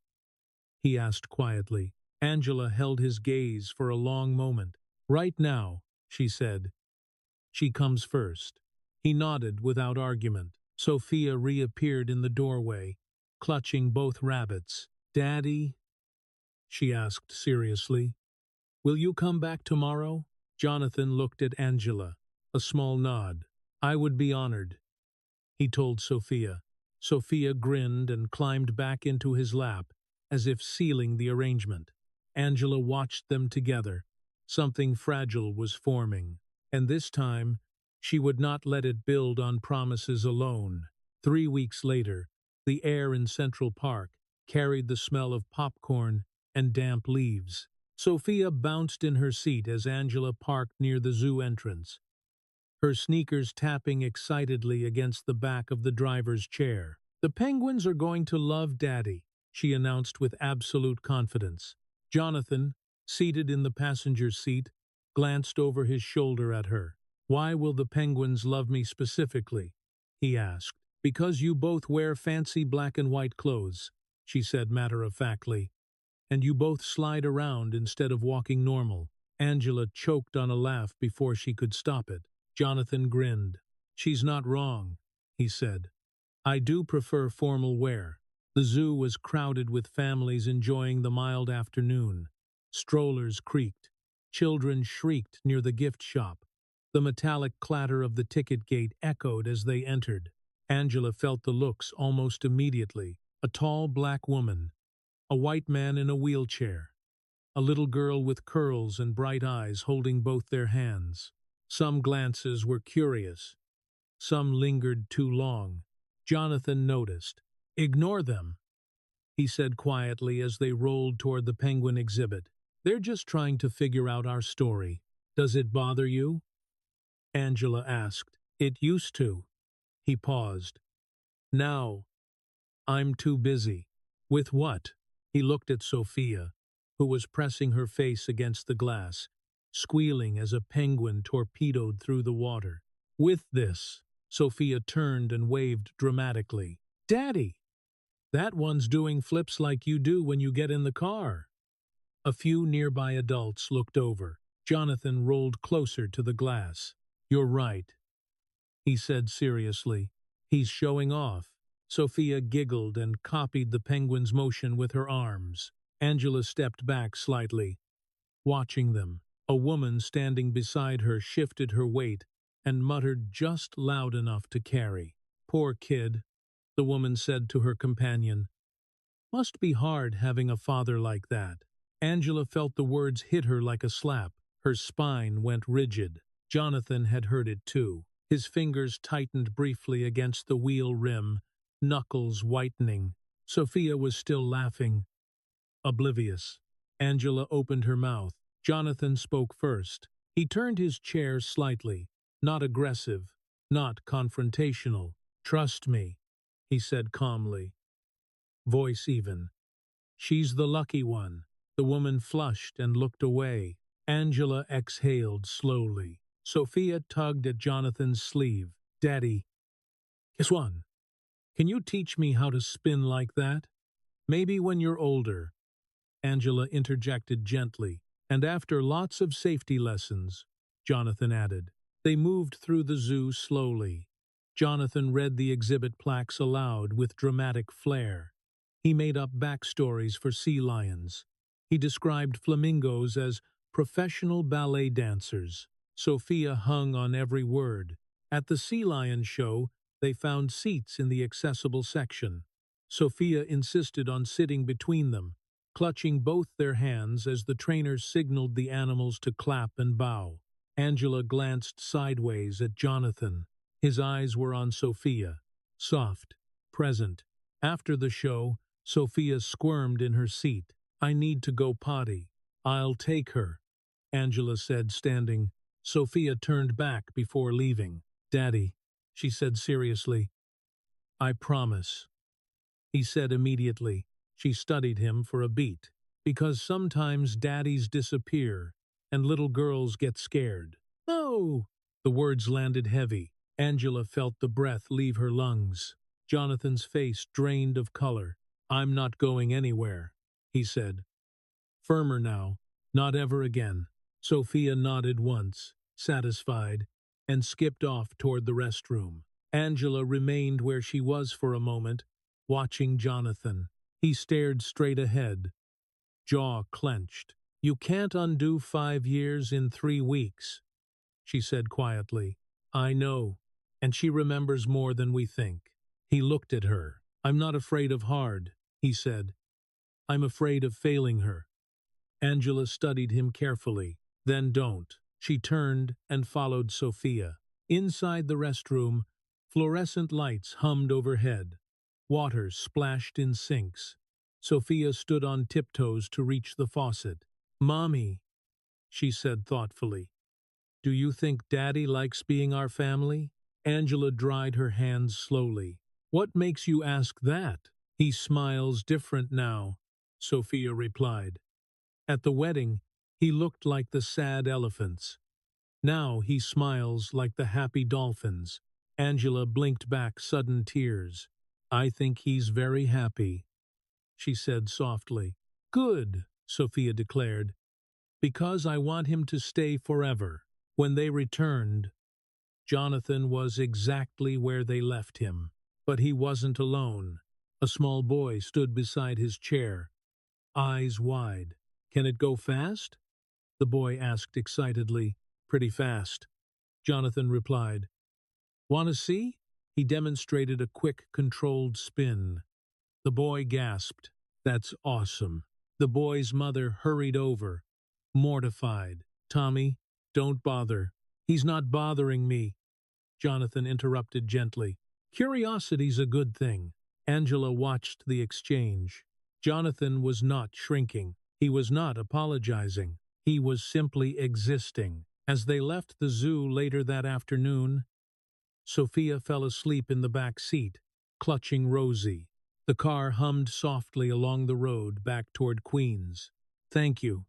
He asked quietly. Angela held his gaze for a long moment. Right now, she said. She comes first. He nodded without argument. Sophia reappeared in the doorway, clutching both rabbits. Daddy? She asked seriously. Will you come back tomorrow? Jonathan looked at Angela. A small nod. I would be honored, he told Sophia. Sophia grinned and climbed back into his lap, as if sealing the arrangement. Angela watched them together. Something fragile was forming, and this time she would not let it build on promises alone. 3 weeks later, the air in Central Park carried the smell of popcorn and damp leaves. Sophia bounced in her seat as Angela parked near the zoo entrance, her sneakers tapping excitedly against the back of the driver's chair. "The penguins are going to love Daddy," she announced with absolute confidence. Jonathan, seated in the passenger seat, glanced over his shoulder at her. "Why will the penguins love me specifically?" he asked. "Because you both wear fancy black and white clothes," she said matter-of-factly. "And you both slide around instead of walking normal." Angela choked on a laugh before she could stop it. Jonathan grinned. "She's not wrong," he said. "I do prefer formal wear." The zoo was crowded with families enjoying the mild afternoon. Strollers creaked. Children shrieked near the gift shop. The metallic clatter of the ticket gate echoed as they entered. Angela felt the looks almost immediately. A tall black woman, a white man in a wheelchair, a little girl with curls and bright eyes holding both their hands. Some glances were curious. Some lingered too long. Jonathan noticed. "Ignore them," he said quietly as they rolled toward the penguin exhibit. "They're just trying to figure out our story." "Does it bother you?" Angela asked. "It used to." He paused. "Now, I'm too busy." "With what?" He looked at Sophia, who was pressing her face against the glass, squealing as a penguin torpedoed through the water. "With this." Sophia turned and waved dramatically. "Daddy! That one's doing flips like you do when you get in the car." A few nearby adults looked over. Jonathan rolled closer to the glass. "You're right," he said seriously. "He's showing off." Sophia giggled and copied the penguin's motion with her arms. Angela stepped back slightly, watching them. A woman standing beside her shifted her weight and muttered just loud enough to carry. "Poor kid," the woman said to her companion. "Must be hard having a father like that." Angela felt the words hit her like a slap. Her spine went rigid. Jonathan had heard it too. His fingers tightened briefly against the wheel rim, knuckles whitening. Sophia was still laughing, oblivious. Angela opened her mouth. Jonathan spoke first. He turned his chair slightly, not aggressive, not confrontational. "Trust me," he said calmly, voice even. "She's the lucky one." The woman flushed and looked away. Angela exhaled slowly. Sophia tugged at Jonathan's sleeve. "Daddy, guess one. Can you teach me how to spin like that?" "Maybe when you're older," Angela interjected gently. "And after lots of safety lessons," Jonathan added. They moved through the zoo slowly. Jonathan read the exhibit plaques aloud with dramatic flair. He made up backstories for sea lions. He described flamingos as professional ballet dancers. Sophia hung on every word. At the sea lion show, they found seats in the accessible section. Sophia insisted on sitting between them, clutching both their hands as the trainer signaled the animals to clap and bow. Angela glanced sideways at Jonathan. His eyes were on Sophia, soft, present. After the show, Sophia squirmed in her seat. "I need to go potty." "I'll take her," Angela said, standing. Sophia turned back before leaving. "Daddy," she said seriously. "I promise," he said immediately. She studied him for a beat. "Because sometimes daddies disappear, and little girls get scared." "No!" The words landed heavy. Angela felt the breath leave her lungs. Jonathan's face drained of color. "I'm not going anywhere," he said. Firmer now. "Not ever again." Sophia nodded once, satisfied, and skipped off toward the restroom. Angela remained where she was for a moment, watching Jonathan. He stared straight ahead, jaw clenched. "You can't undo 5 years in 3 weeks," she said quietly. "I know, and she remembers more than we think." He looked at her. "I'm not afraid of hard," he said. "I'm afraid of failing her." Angela studied him carefully. "Then don't." She turned and followed Sophia. Inside the restroom, fluorescent lights hummed overhead. Water splashed in sinks. Sophia stood on tiptoes to reach the faucet. "Mommy," she said thoughtfully, "do you think Daddy likes being our family?" Angela dried her hands slowly. "What makes you ask that?" "He smiles different now," Sophia replied. "At the wedding, he looked like the sad elephants. Now he smiles like the happy dolphins." Angela blinked back sudden tears. "I think he's very happy," she said softly. "Good," Sophia declared, "because I want him to stay forever." When they returned, Jonathan was exactly where they left him. But he wasn't alone. A small boy stood beside his chair, eyes wide. "Can it go fast?" the boy asked excitedly. "Pretty fast," Jonathan replied. "Want to see?" He demonstrated a quick, controlled spin. The boy gasped. "That's awesome." The boy's mother hurried over, mortified. "Tommy, don't bother." "He's not bothering me," Jonathan interrupted gently. "Curiosity's a good thing." Angela watched the exchange. Jonathan was not shrinking. He was not apologizing. He was simply existing. As they left the zoo later that afternoon, Sophia fell asleep in the back seat, clutching Rosie. The car hummed softly along the road back toward Queens. "Thank you,"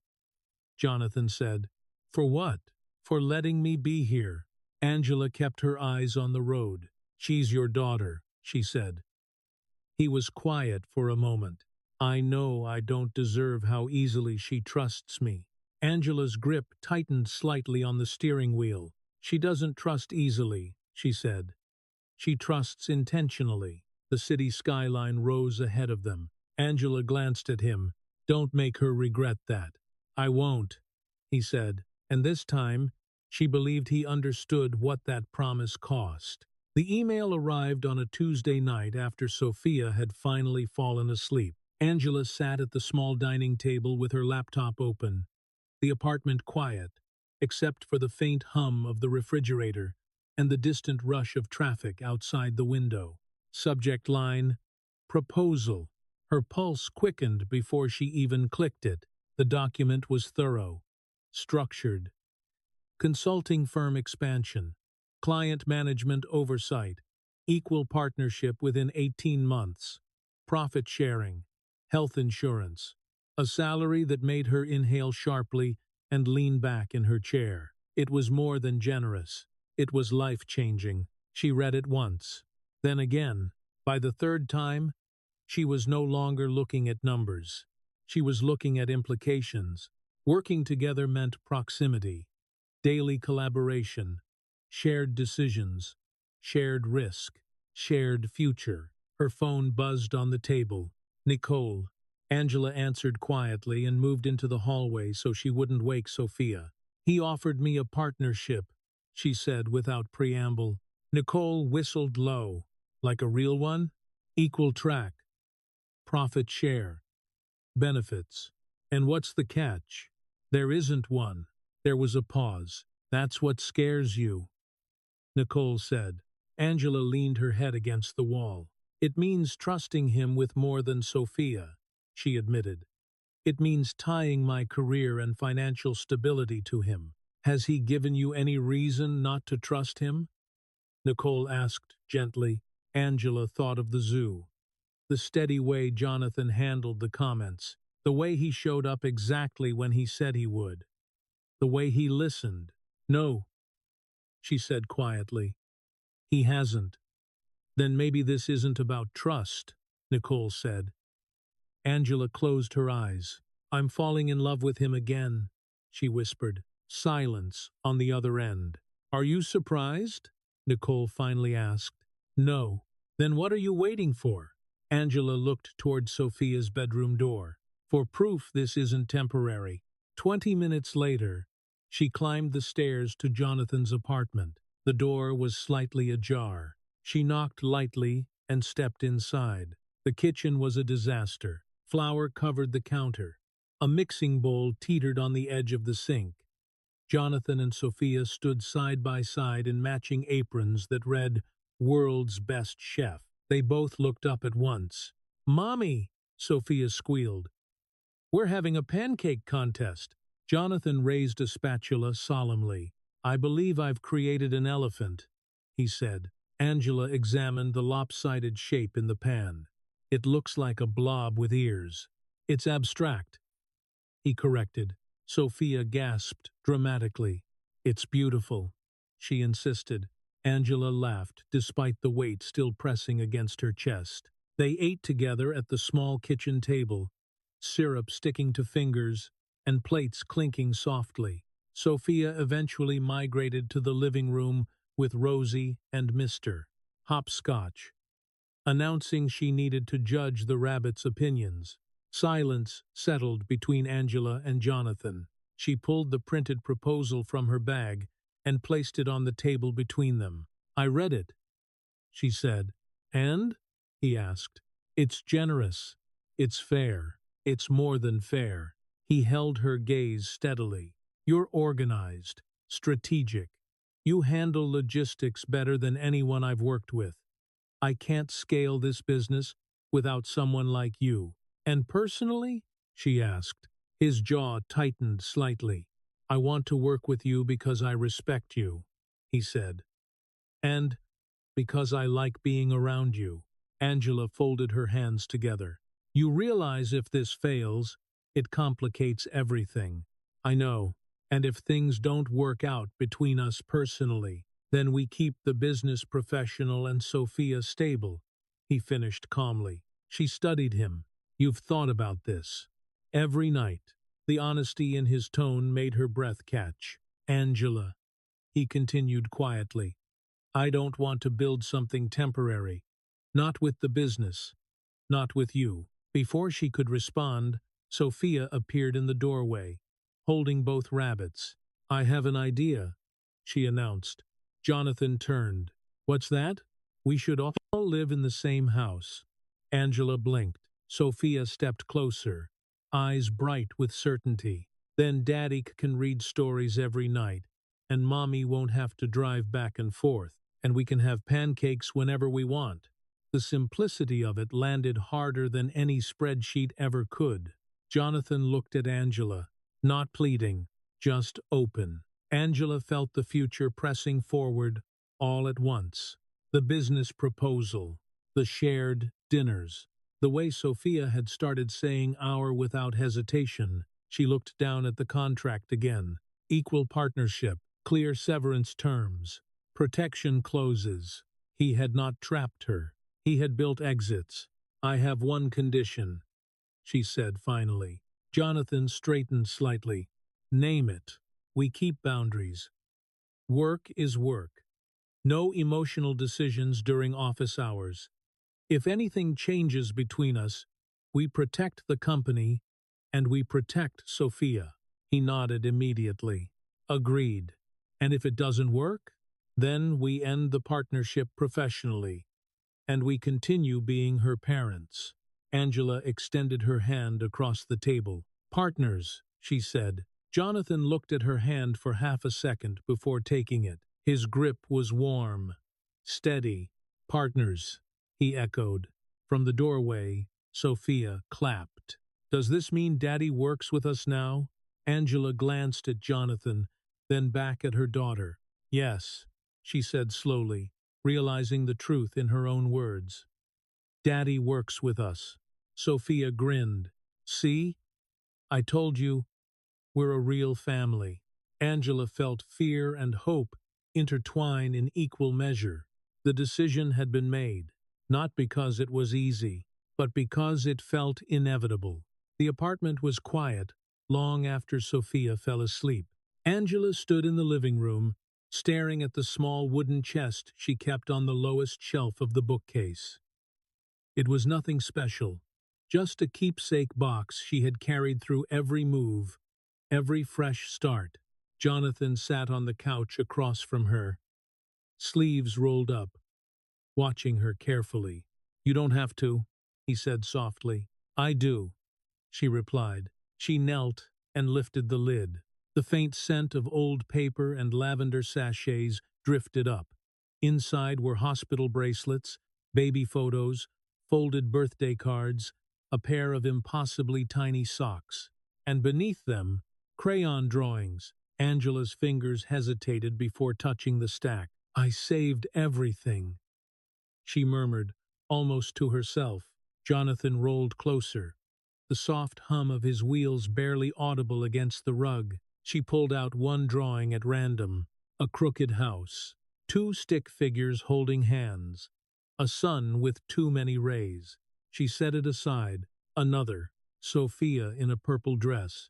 Jonathan said. "For what?" "For letting me be here." Angela kept her eyes on the road. "She's your daughter," she said. He was quiet for a moment. "I know I don't deserve how easily she trusts me." Angela's grip tightened slightly on the steering wheel. "She doesn't trust easily," she said. "She trusts intentionally." The city skyline rose ahead of them. Angela glanced at him. "Don't make her regret that." "I won't," he said, and this time she believed he understood what that promise cost. The email arrived on a Tuesday night after Sophia had finally fallen asleep. Angela sat at the small dining table with her laptop open, the apartment quiet, except for the faint hum of the refrigerator and the distant rush of traffic outside the window. Subject line, "Proposal." Her pulse quickened before she even clicked it. The document was thorough, structured. Consulting firm expansion, client management oversight, equal partnership within 18 months, profit sharing, health insurance, a salary that made her inhale sharply and lean back in her chair. It was more than generous. It was life-changing. She read it once. Then again. By the third time, she was no longer looking at numbers. She was looking at implications. Working together meant proximity, daily collaboration, shared decisions, shared risk, shared future. Her phone buzzed on the table. "Nicole." Angela answered quietly and moved into the hallway so she wouldn't wake Sophia. "He offered me a partnership," she said without preamble. Nicole whistled low. "Like a real one?" "Equal track, profit share, benefits." "And what's the catch?" "There isn't one." There was a pause. "That's what scares you," Nicole said. Angela leaned her head against the wall. "It means trusting him with more than Sophia," she admitted. "It means tying my career and financial stability to him." "Has he given you any reason not to trust him?" Nicole asked gently. Angela thought of the zoo. The steady way Jonathan handled the comments. The way he showed up exactly when he said he would. The way he listened. "No," she said quietly. "He hasn't." "Then maybe this isn't about trust," Nicole said. Angela closed her eyes. "I'm falling in love with him again," she whispered. Silence on the other end. "Are you surprised?" Nicole finally asked. "No." "Then what are you waiting for?" Angela looked toward Sophia's bedroom door. "For proof this isn't temporary." 20 minutes later, she climbed the stairs to Jonathan's apartment. The door was slightly ajar. She knocked lightly and stepped inside. The kitchen was a disaster. Flour covered the counter. A mixing bowl teetered on the edge of the sink. Jonathan and Sophia stood side by side in matching aprons that read, "World's Best Chef." They both looked up at once. "Mommy!" Sophia squealed. We're having a pancake contest. Jonathan raised a spatula solemnly. I believe I've created an elephant, he said. Angela examined the lopsided shape in the pan. It looks like a blob with ears. It's abstract, he corrected. Sophia gasped dramatically. It's beautiful, she insisted. Angela laughed, despite the weight still pressing against her chest. They ate together at the small kitchen table, syrup sticking to fingers and plates clinking softly. Sophia eventually migrated to the living room with Rosie and Mr. Hopscotch, announcing she needed to judge the rabbit's opinions. Silence settled between Angela and Jonathan. She pulled the printed proposal from her bag and placed it on the table between them. I read it, she said. And? He asked. It's generous. It's fair. It's more than fair. He held her gaze steadily. You're organized, strategic. You handle logistics better than anyone I've worked with. I can't scale this business without someone like you. And personally? She asked. His jaw tightened slightly. I want to work with you because I respect you, he said. And because I like being around you. Angela folded her hands together. You realize if this fails, it complicates everything. I know. And if things don't work out between us personally, then we keep the business professional and Sophia stable, he finished calmly. She studied him. You've thought about this. Every night. The honesty in his tone made her breath catch. Angela, he continued quietly, I don't want to build something temporary. Not with the business. Not with you. Before she could respond, Sophia appeared in the doorway, holding both rabbits. I have an idea, she announced. Jonathan turned. What's that? We should all live in the same house. Angela blinked. Sophia stepped closer, eyes bright with certainty. Then Daddy can read stories every night, and Mommy won't have to drive back and forth, and we can have pancakes whenever we want. The simplicity of it landed harder than any spreadsheet ever could. Jonathan looked at Angela, not pleading, just open. Angela felt the future pressing forward all at once. The business proposal, the shared dinners, the way Sophia had started saying our without hesitation. She looked down at the contract again. Equal partnership, clear severance terms, protection clauses. He had not trapped her. He had built exits. I have one condition, she said finally. Jonathan straightened slightly. Name it. We keep boundaries. Work is work. No emotional decisions during office hours. If anything changes between us, we protect the company and we protect Sophia. He nodded immediately. Agreed. And if it doesn't work, then we end the partnership professionally, and we continue being her parents. Angela extended her hand across the table. Partners, she said. Jonathan looked at her hand for half a second before taking it. His grip was warm, steady. Partners, he echoed. From the doorway, Sophia clapped. Does this mean Daddy works with us now? Angela glanced at Jonathan, then back at her daughter. Yes, she said slowly, realizing the truth in her own words. Daddy works with us. Sophia grinned. See? I told you, we're a real family. Angela felt fear and hope intertwine in equal measure. The decision had been made, not because it was easy, but because it felt inevitable. The apartment was quiet long after Sophia fell asleep. Angela stood in the living room, staring at the small wooden chest she kept on the lowest shelf of the bookcase. It was nothing special, just a keepsake box she had carried through every move, every fresh start. Jonathan sat on the couch across from her, sleeves rolled up, watching her carefully. You don't have to, he said softly. I do, she replied. She knelt and lifted the lid. The faint scent of old paper and lavender sachets drifted up. Inside were hospital bracelets, baby photos, folded birthday cards, a pair of impossibly tiny socks, and beneath them, crayon drawings. Angela's fingers hesitated before touching the stack. "I saved everything," she murmured, almost to herself. Jonathan rolled closer, the soft hum of his wheels barely audible against the rug. She pulled out one drawing at random: a crooked house, two stick figures holding hands, a sun with too many rays. She set it aside. Another, Sophia in a purple dress,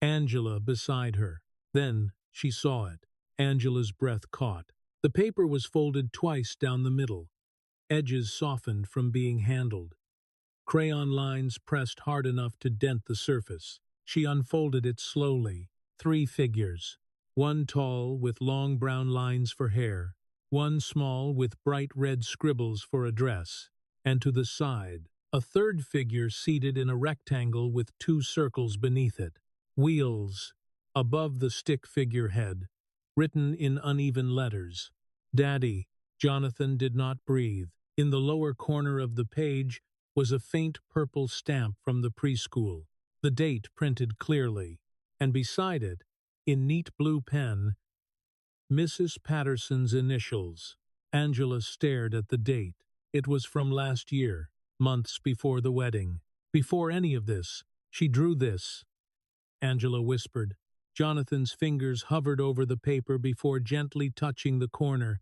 Angela beside her. Then she saw it. Angela's breath caught. The paper was folded twice down the middle, edges softened from being handled, crayon lines pressed hard enough to dent the surface. She unfolded it slowly. Three figures. One tall, with long brown lines for hair. One small, with bright red scribbles for a dress. And to the side, a third figure seated in a rectangle with two circles beneath it. Wheels, above the stick figure head, written in uneven letters. "Daddy." Jonathan did not breathe. In the lower corner of the page was a faint purple stamp from the preschool, the date printed clearly, and beside it, in neat blue pen, Mrs. Patterson's initials. Angela stared at the date. It was from last year, months before the wedding. Before any of this, she drew this, Angela whispered. Jonathan's fingers hovered over the paper before gently touching the corner,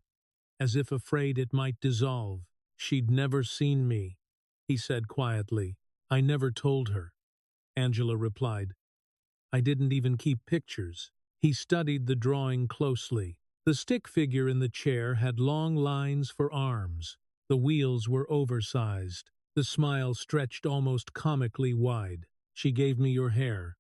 as if afraid it might dissolve. "She'd never seen me," he said quietly. "I never told her," Angela replied. "I didn't even keep pictures." He studied the drawing closely. The stick figure in the chair had long lines for arms. The wheels were oversized. The smile stretched almost comically wide. "She gave me your hair,"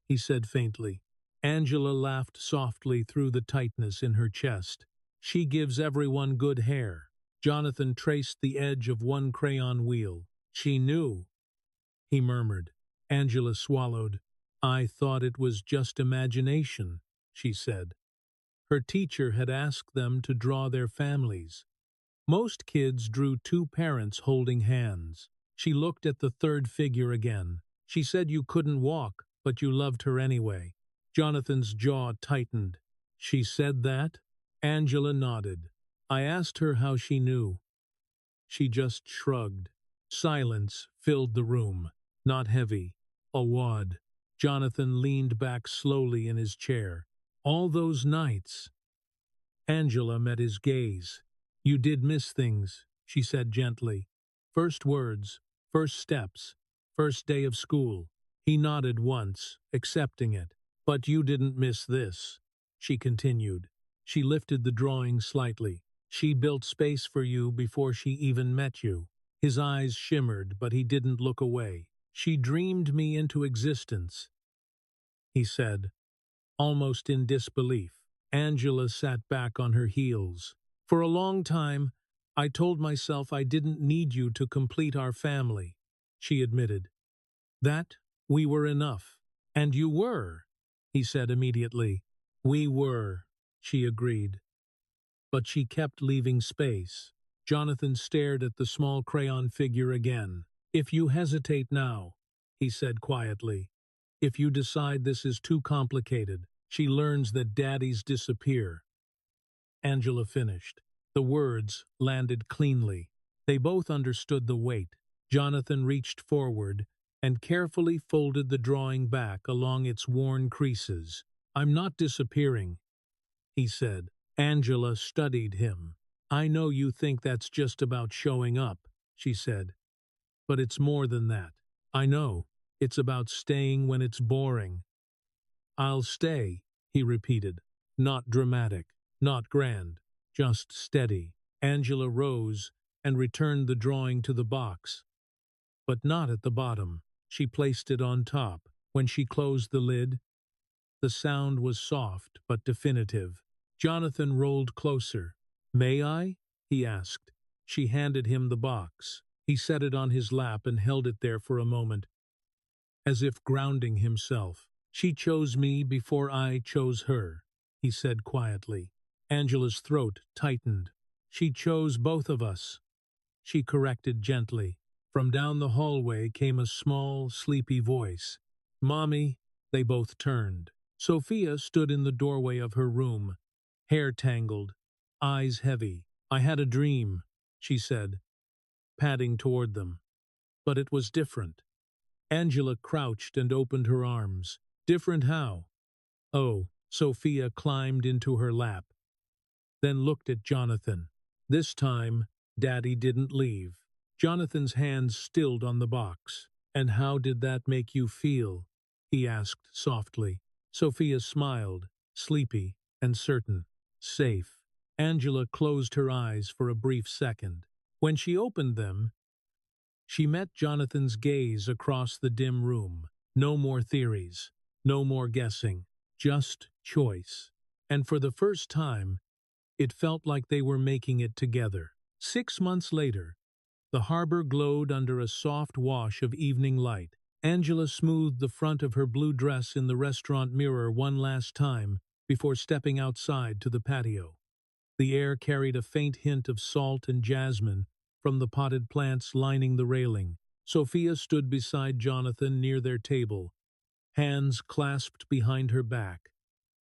he said faintly. Angela laughed softly through the tightness in her chest. "She gives everyone good hair." Jonathan traced the edge of one crayon wheel. "She knew," he murmured. Angela swallowed. "I thought it was just imagination," she said. Her teacher had asked them to draw their families. Most kids drew two parents holding hands. She looked at the third figure again. "She said you couldn't walk, but you loved her anyway." Jonathan's jaw tightened. "She said that?" Angela nodded. "I asked her how she knew." She just shrugged. Silence filled the room, not heavy, awed. Jonathan leaned back slowly in his chair. "All those nights." Angela met his gaze. "You did miss things," she said gently. "First words, first steps, first day of school." He nodded once, accepting it. "But you didn't miss this," she continued. She lifted the drawing slightly. "She built space for you before she even met you." His eyes shimmered, but he didn't look away. "She dreamed me into existence," he said, almost in disbelief. Angela sat back on her heels. "For a long time, I told myself I didn't need you to complete our family," she admitted. "That we were enough." "And you were," he said immediately. "We were," she agreed. But she kept leaving space. Jonathan stared at the small crayon figure again. "If you hesitate now," he said quietly, "if you decide this is too complicated, she learns that daddies disappear." Angela finished. The words landed cleanly. They both understood the weight. Jonathan reached forward and carefully folded the drawing back along its worn creases. "I'm not disappearing," he said. Angela studied him. "I know you think that's just about showing up," she said. "But it's more than that. I know. It's about staying when it's boring." "I'll stay," he repeated. Not dramatic, not grand, just steady. Angela rose and returned the drawing to the box, but not at the bottom. She placed it on top. When she closed the lid, the sound was soft but definitive. Jonathan rolled closer. "May I?" he asked. She handed him the box. He set it on his lap and held it there for a moment, as if grounding himself. "She chose me before I chose her," he said quietly. Angela's throat tightened. "She chose both of us," she corrected gently. From down the hallway came a small, sleepy voice. "Mommy." They both turned. Sophia stood in the doorway of her room, hair tangled, eyes heavy. "I had a dream," she said, padding toward them. But it was different. Angela crouched and opened her arms. "Different how?" "Oh." Sophia climbed into her lap, then looked at Jonathan. This time, Daddy didn't leave. Jonathan's hands stilled on the box. "And how did that make you feel?" he asked softly. Sophia smiled, sleepy and certain. "Safe." Angela closed her eyes for a brief second. When she opened them, she met Jonathan's gaze across the dim room. No more theories, no more guessing, just choice. And for the first time, it felt like they were making it together. 6 months later, the harbor glowed under a soft wash of evening light. Angela smoothed the front of her blue dress in the restaurant mirror one last time before stepping outside to the patio. The air carried a faint hint of salt and jasmine from the potted plants lining the railing. Sophia stood beside Jonathan near their table, hands clasped behind her back,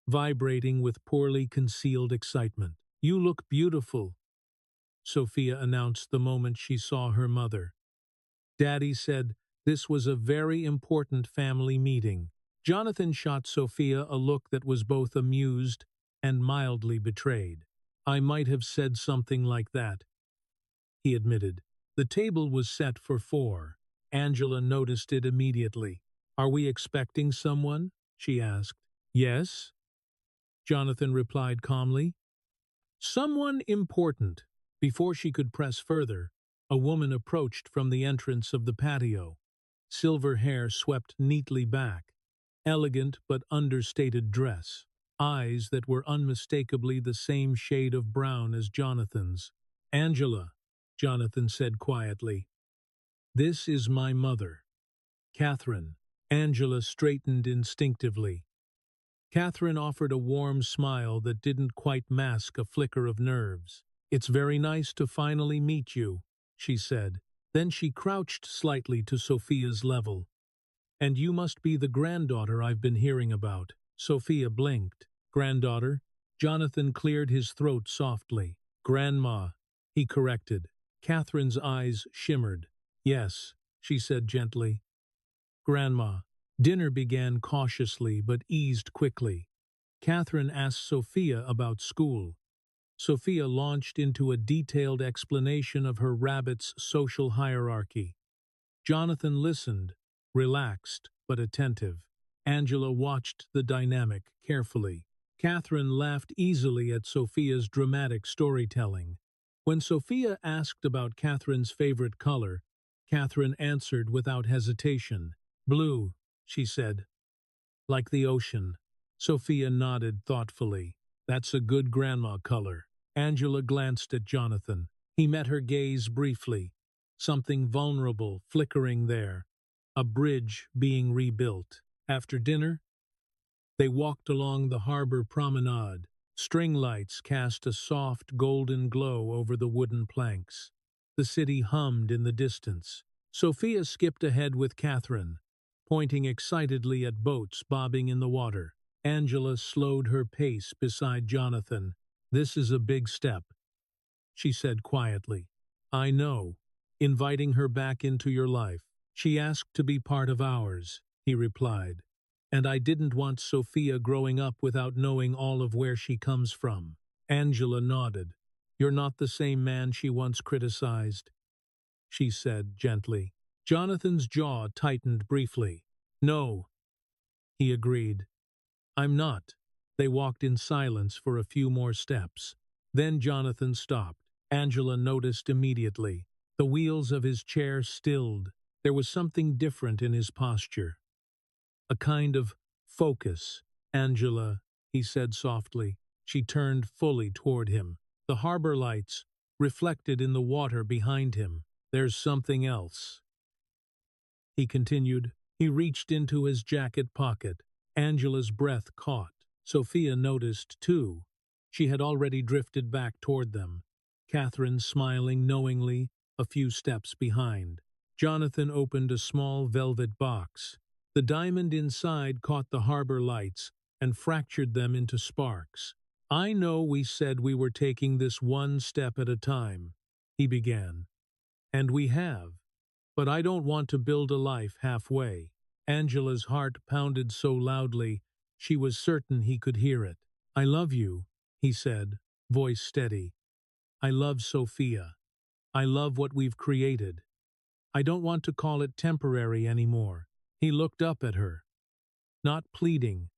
vibrating with poorly concealed excitement. "You look beautiful," Sophia announced the moment she saw her mother. Daddy said this was a very important family meeting. Jonathan shot Sophia a look that was both amused and mildly betrayed. "I might have said something like that," he admitted. The table was set for 4. Angela noticed it immediately. "Are we expecting someone?" she asked. "Yes," Jonathan replied calmly. "Someone important." Before she could press further, a woman approached from the entrance of the patio. Silver hair swept neatly back, elegant but understated dress, eyes that were unmistakably the same shade of brown as Jonathan's. "Angela," Jonathan said quietly, "this is my mother, Catherine." Angela straightened instinctively. Catherine offered a warm smile that didn't quite mask a flicker of nerves. "It's very nice to finally meet you," she said. Then she crouched slightly to Sophia's level. "And you must be the granddaughter I've been hearing about." Sophia blinked. "Granddaughter?" Jonathan cleared his throat softly. "Grandma," he corrected. Catherine's eyes shimmered. "Yes," she said gently. "Grandma." Dinner began cautiously but eased quickly. Catherine asked Sophia about school. Sophia launched into a detailed explanation of her rabbit's social hierarchy. Jonathan listened, relaxed but attentive. Angela watched the dynamic carefully. Catherine laughed easily at Sophia's dramatic storytelling. When Sophia asked about Catherine's favorite color, Catherine answered without hesitation. "Blue," she said, "like the ocean." Sophia nodded thoughtfully. "That's a good grandma color." Angela glanced at Jonathan. He met her gaze briefly. Something vulnerable flickering there. A bridge being rebuilt. After dinner, they walked along the harbor promenade. String lights cast a soft golden glow over the wooden planks. The city hummed in the distance. Sophia skipped ahead with Catherine, pointing excitedly at boats bobbing in the water. Angela slowed her pace beside Jonathan. "This is a big step," she said quietly. "I know. Inviting her back into your life. She asked to be part of ours," he replied. "And I didn't want Sophia growing up without knowing all of where she comes from." Angela nodded. "You're not the same man she once criticized," she said gently. Jonathan's jaw tightened briefly. "No," he agreed. "I'm not." They walked in silence for a few more steps. Then Jonathan stopped. Angela noticed immediately. The wheels of his chair stilled. There was something different in his posture. A kind of focus. "Angela," he said softly. She turned fully toward him. The harbor lights reflected in the water behind him. "There's something else," he continued. He reached into his jacket pocket. Angela's breath caught. Sophia noticed, too. She had already drifted back toward them, Catherine smiling knowingly, a few steps behind. Jonathan opened a small velvet box. The diamond inside caught the harbor lights and fractured them into sparks. "I know we said we were taking this one step at a time," he began. "And we have. But I don't want to build a life halfway." Angela's heart pounded so loudly she was certain he could hear it. "I love you," he said, voice steady. "I love Sophia. I love what we've created. I don't want to call it temporary anymore." He looked up at her. Not pleading,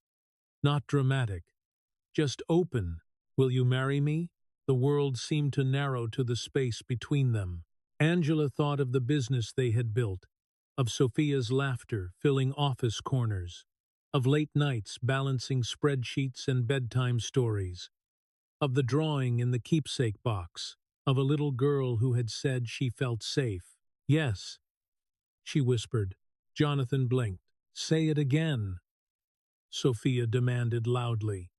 not dramatic, just open. "Will you marry me?" The world seemed to narrow to the space between them. Angela thought of the business they had built, of Sophia's laughter filling office corners, of late nights balancing spreadsheets and bedtime stories, of the drawing in the keepsake box, of a little girl who had said she felt safe. "Yes," she whispered. Jonathan blinked. "Say it again," Sophia demanded loudly.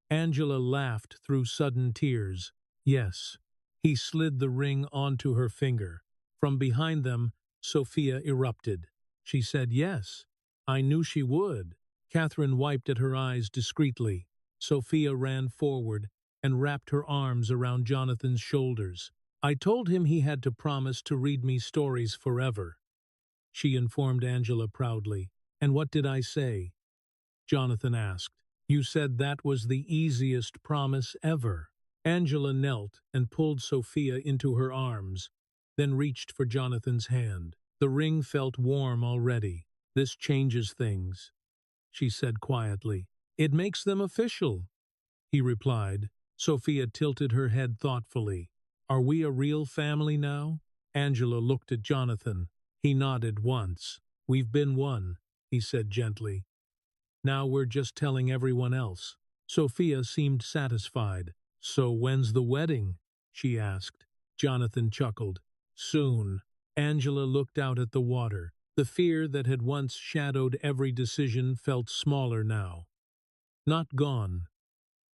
Angela laughed through sudden tears. "Yes." He slid the ring onto her finger. From behind them, Sophia erupted. She said yes. "I knew she would." Catherine wiped at her eyes discreetly. Sophia ran forward and wrapped her arms around Jonathan's shoulders. "I told him he had to promise to read me stories forever," she informed Angela proudly. "And what did I say?" Jonathan asked. "You said that was the easiest promise ever." Angela knelt and pulled Sophia into her arms, then reached for Jonathan's hand. The ring felt warm already. "This changes things," she said quietly. "It makes them official," he replied. Sophia tilted her head thoughtfully. "Are we a real family now?" Angela looked at Jonathan. He nodded once. "We've been one," he said gently. "Now we're just telling everyone else." Sophia seemed satisfied. "So when's the wedding?" she asked. Jonathan chuckled. "Soon." Angela looked out at the water. The fear that had once shadowed every decision felt smaller now. Not gone,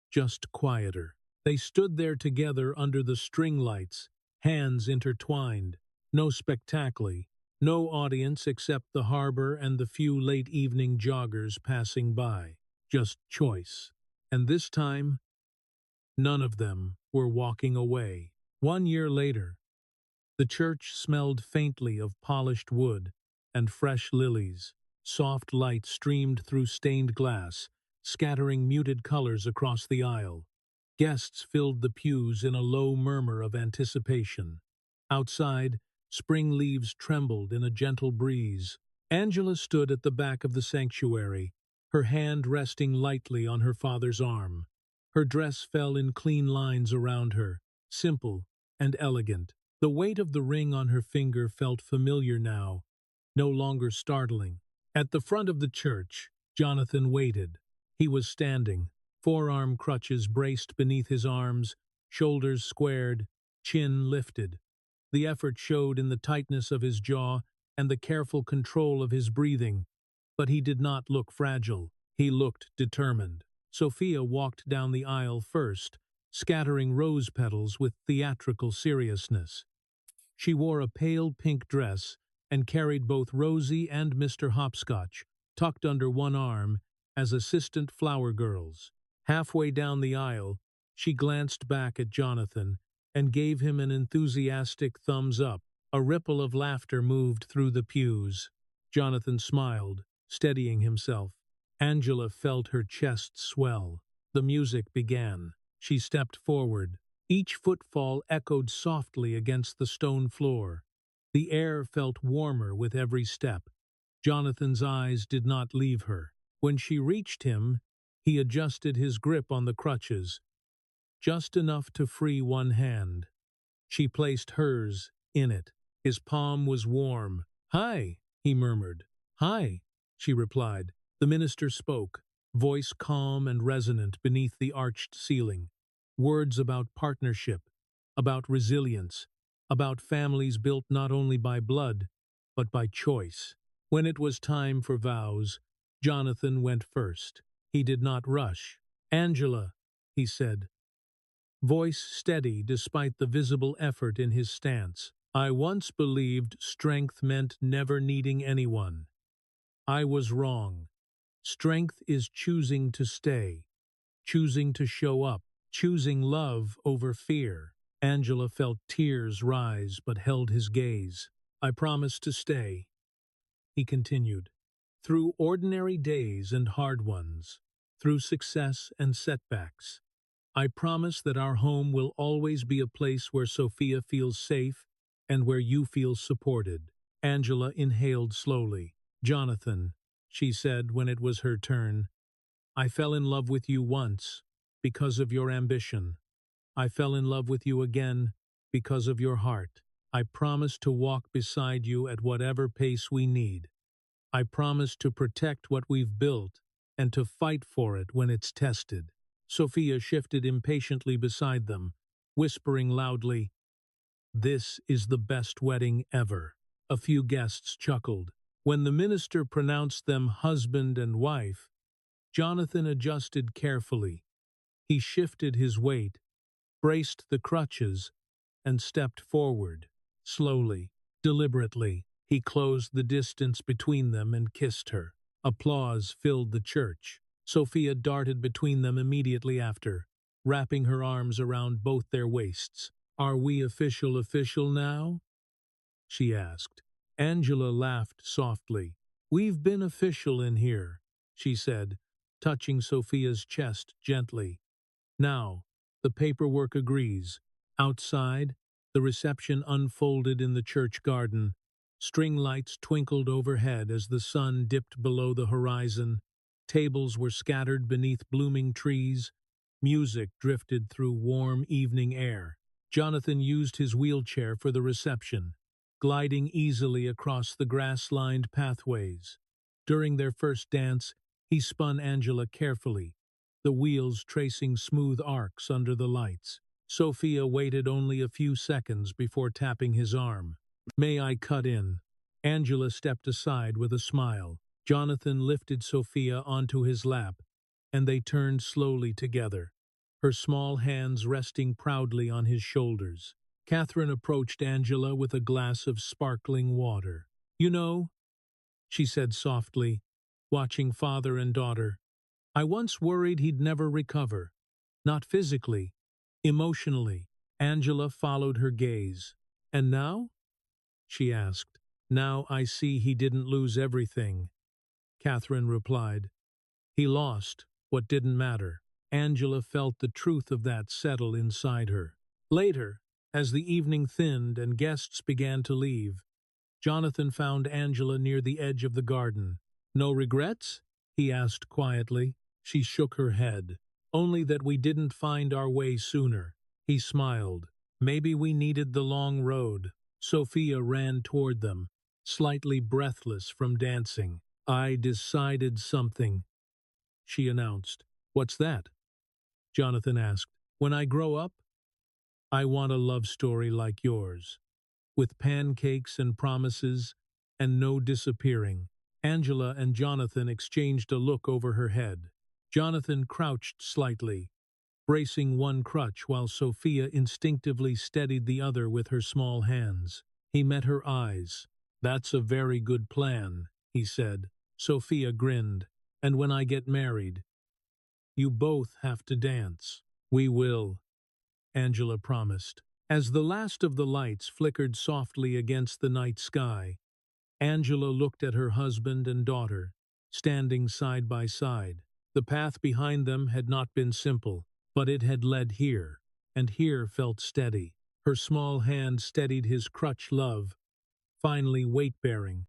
just quieter. They stood there together under the string lights, hands intertwined. No spectacle, no audience except the harbor and the few late-evening joggers passing by. Just choice. And this time, none of them were walking away. 1 year later, the church smelled faintly of polished wood and fresh lilies. Soft light streamed through stained glass, scattering muted colors across the aisle. Guests filled the pews in a low murmur of anticipation. Outside, spring leaves trembled in a gentle breeze. Angela stood at the back of the sanctuary, her hand resting lightly on her father's arm. Her dress fell in clean lines around her, simple and elegant. The weight of the ring on her finger felt familiar now, no longer startling. At the front of the church, Jonathan waited. He was standing, forearm crutches braced beneath his arms, shoulders squared, chin lifted. The effort showed in the tightness of his jaw and the careful control of his breathing, but he did not look fragile. He looked determined. Sophia walked down the aisle first, scattering rose petals with theatrical seriousness. She wore a pale pink dress and carried both Rosie and Mr. Hopscotch tucked under one arm as assistant flower girls. Halfway down the aisle, she glanced back at Jonathan and gave him an enthusiastic thumbs up. A ripple of laughter moved through the pews. Jonathan smiled, steadying himself. Angela felt her chest swell. The music began. She stepped forward. Each footfall echoed softly against the stone floor. The air felt warmer with every step. Jonathan's eyes did not leave her. When she reached him, he adjusted his grip on the crutches, just enough to free one hand. She placed hers in it. His palm was warm. "Hi," he murmured. "Hi," she replied. The minister spoke, voice calm and resonant beneath the arched ceiling. Words about partnership, about resilience, about families built not only by blood, but by choice. When it was time for vows, Jonathan went first. He did not rush. "Angela," he said, voice steady despite the visible effort in his stance. I once believed strength meant never needing anyone. I was wrong. Strength is choosing to stay, choosing to show up, choosing love over fear. Angela felt tears rise but held his gaze. I promised to stay, he continued. Through ordinary days and hard ones, through success and setbacks, I promise that our home will always be a place where Sophia feels safe and where you feel supported. Angela inhaled slowly. Jonathan, she said when it was her turn, I fell in love with you once because of your ambition. I fell in love with you again because of your heart. I promise to walk beside you at whatever pace we need. I promise to protect what we've built and to fight for it when it's tested. Sophia shifted impatiently beside them, whispering loudly, This is the best wedding ever. A few guests chuckled. When the minister pronounced them husband and wife, Jonathan adjusted carefully. He shifted his weight, braced the crutches, and stepped forward. Slowly, deliberately, he closed the distance between them and kissed her. Applause filled the church. Sophia darted between them immediately after, wrapping her arms around both their waists. Are we official now? She asked. Angela laughed softly. We've been official in here, she said, touching Sophia's chest gently. Now, the paperwork agrees. Outside, the reception unfolded in the church garden. String lights twinkled overhead as the sun dipped below the horizon. Tables were scattered beneath blooming trees. Music drifted through warm evening air. Jonathan used his wheelchair for the reception, gliding easily across the grass-lined pathways. During their first dance, he spun Angela carefully, the wheels tracing smooth arcs under the lights. Sophia waited only a few seconds before tapping his arm. May I cut in? Angela stepped aside with a smile. Jonathan lifted Sophia onto his lap, and they turned slowly together, her small hands resting proudly on his shoulders. Catherine approached Angela with a glass of sparkling water. You know, she said softly, watching father and daughter, I once worried he'd never recover. Not physically, emotionally. Angela followed her gaze. And now? She asked. Now I see he didn't lose everything, Catherine replied. He lost what didn't matter. Angela felt the truth of that settle inside her. Later, as the evening thinned and guests began to leave, Jonathan found Angela near the edge of the garden. No regrets? He asked quietly. She shook her head. Only that we didn't find our way sooner. He smiled. Maybe we needed the long road. Sophia ran toward them, slightly breathless from dancing. I decided something, she announced. What's that? Jonathan asked. When I grow up, I want a love story like yours, with pancakes and promises and no disappearing. Angela and Jonathan exchanged a look over her head. Jonathan crouched slightly, bracing one crutch while Sophia instinctively steadied the other with her small hands. He met her eyes. That's a very good plan, he said. Sophia grinned. And when I get married, you both have to dance. We will, Angela promised. As the last of the lights flickered softly against the night sky, Angela looked at her husband and daughter, standing side by side. The path behind them had not been simple, but it had led here, and here felt steady. Her small hand steadied his crutch love, finally weight-bearing.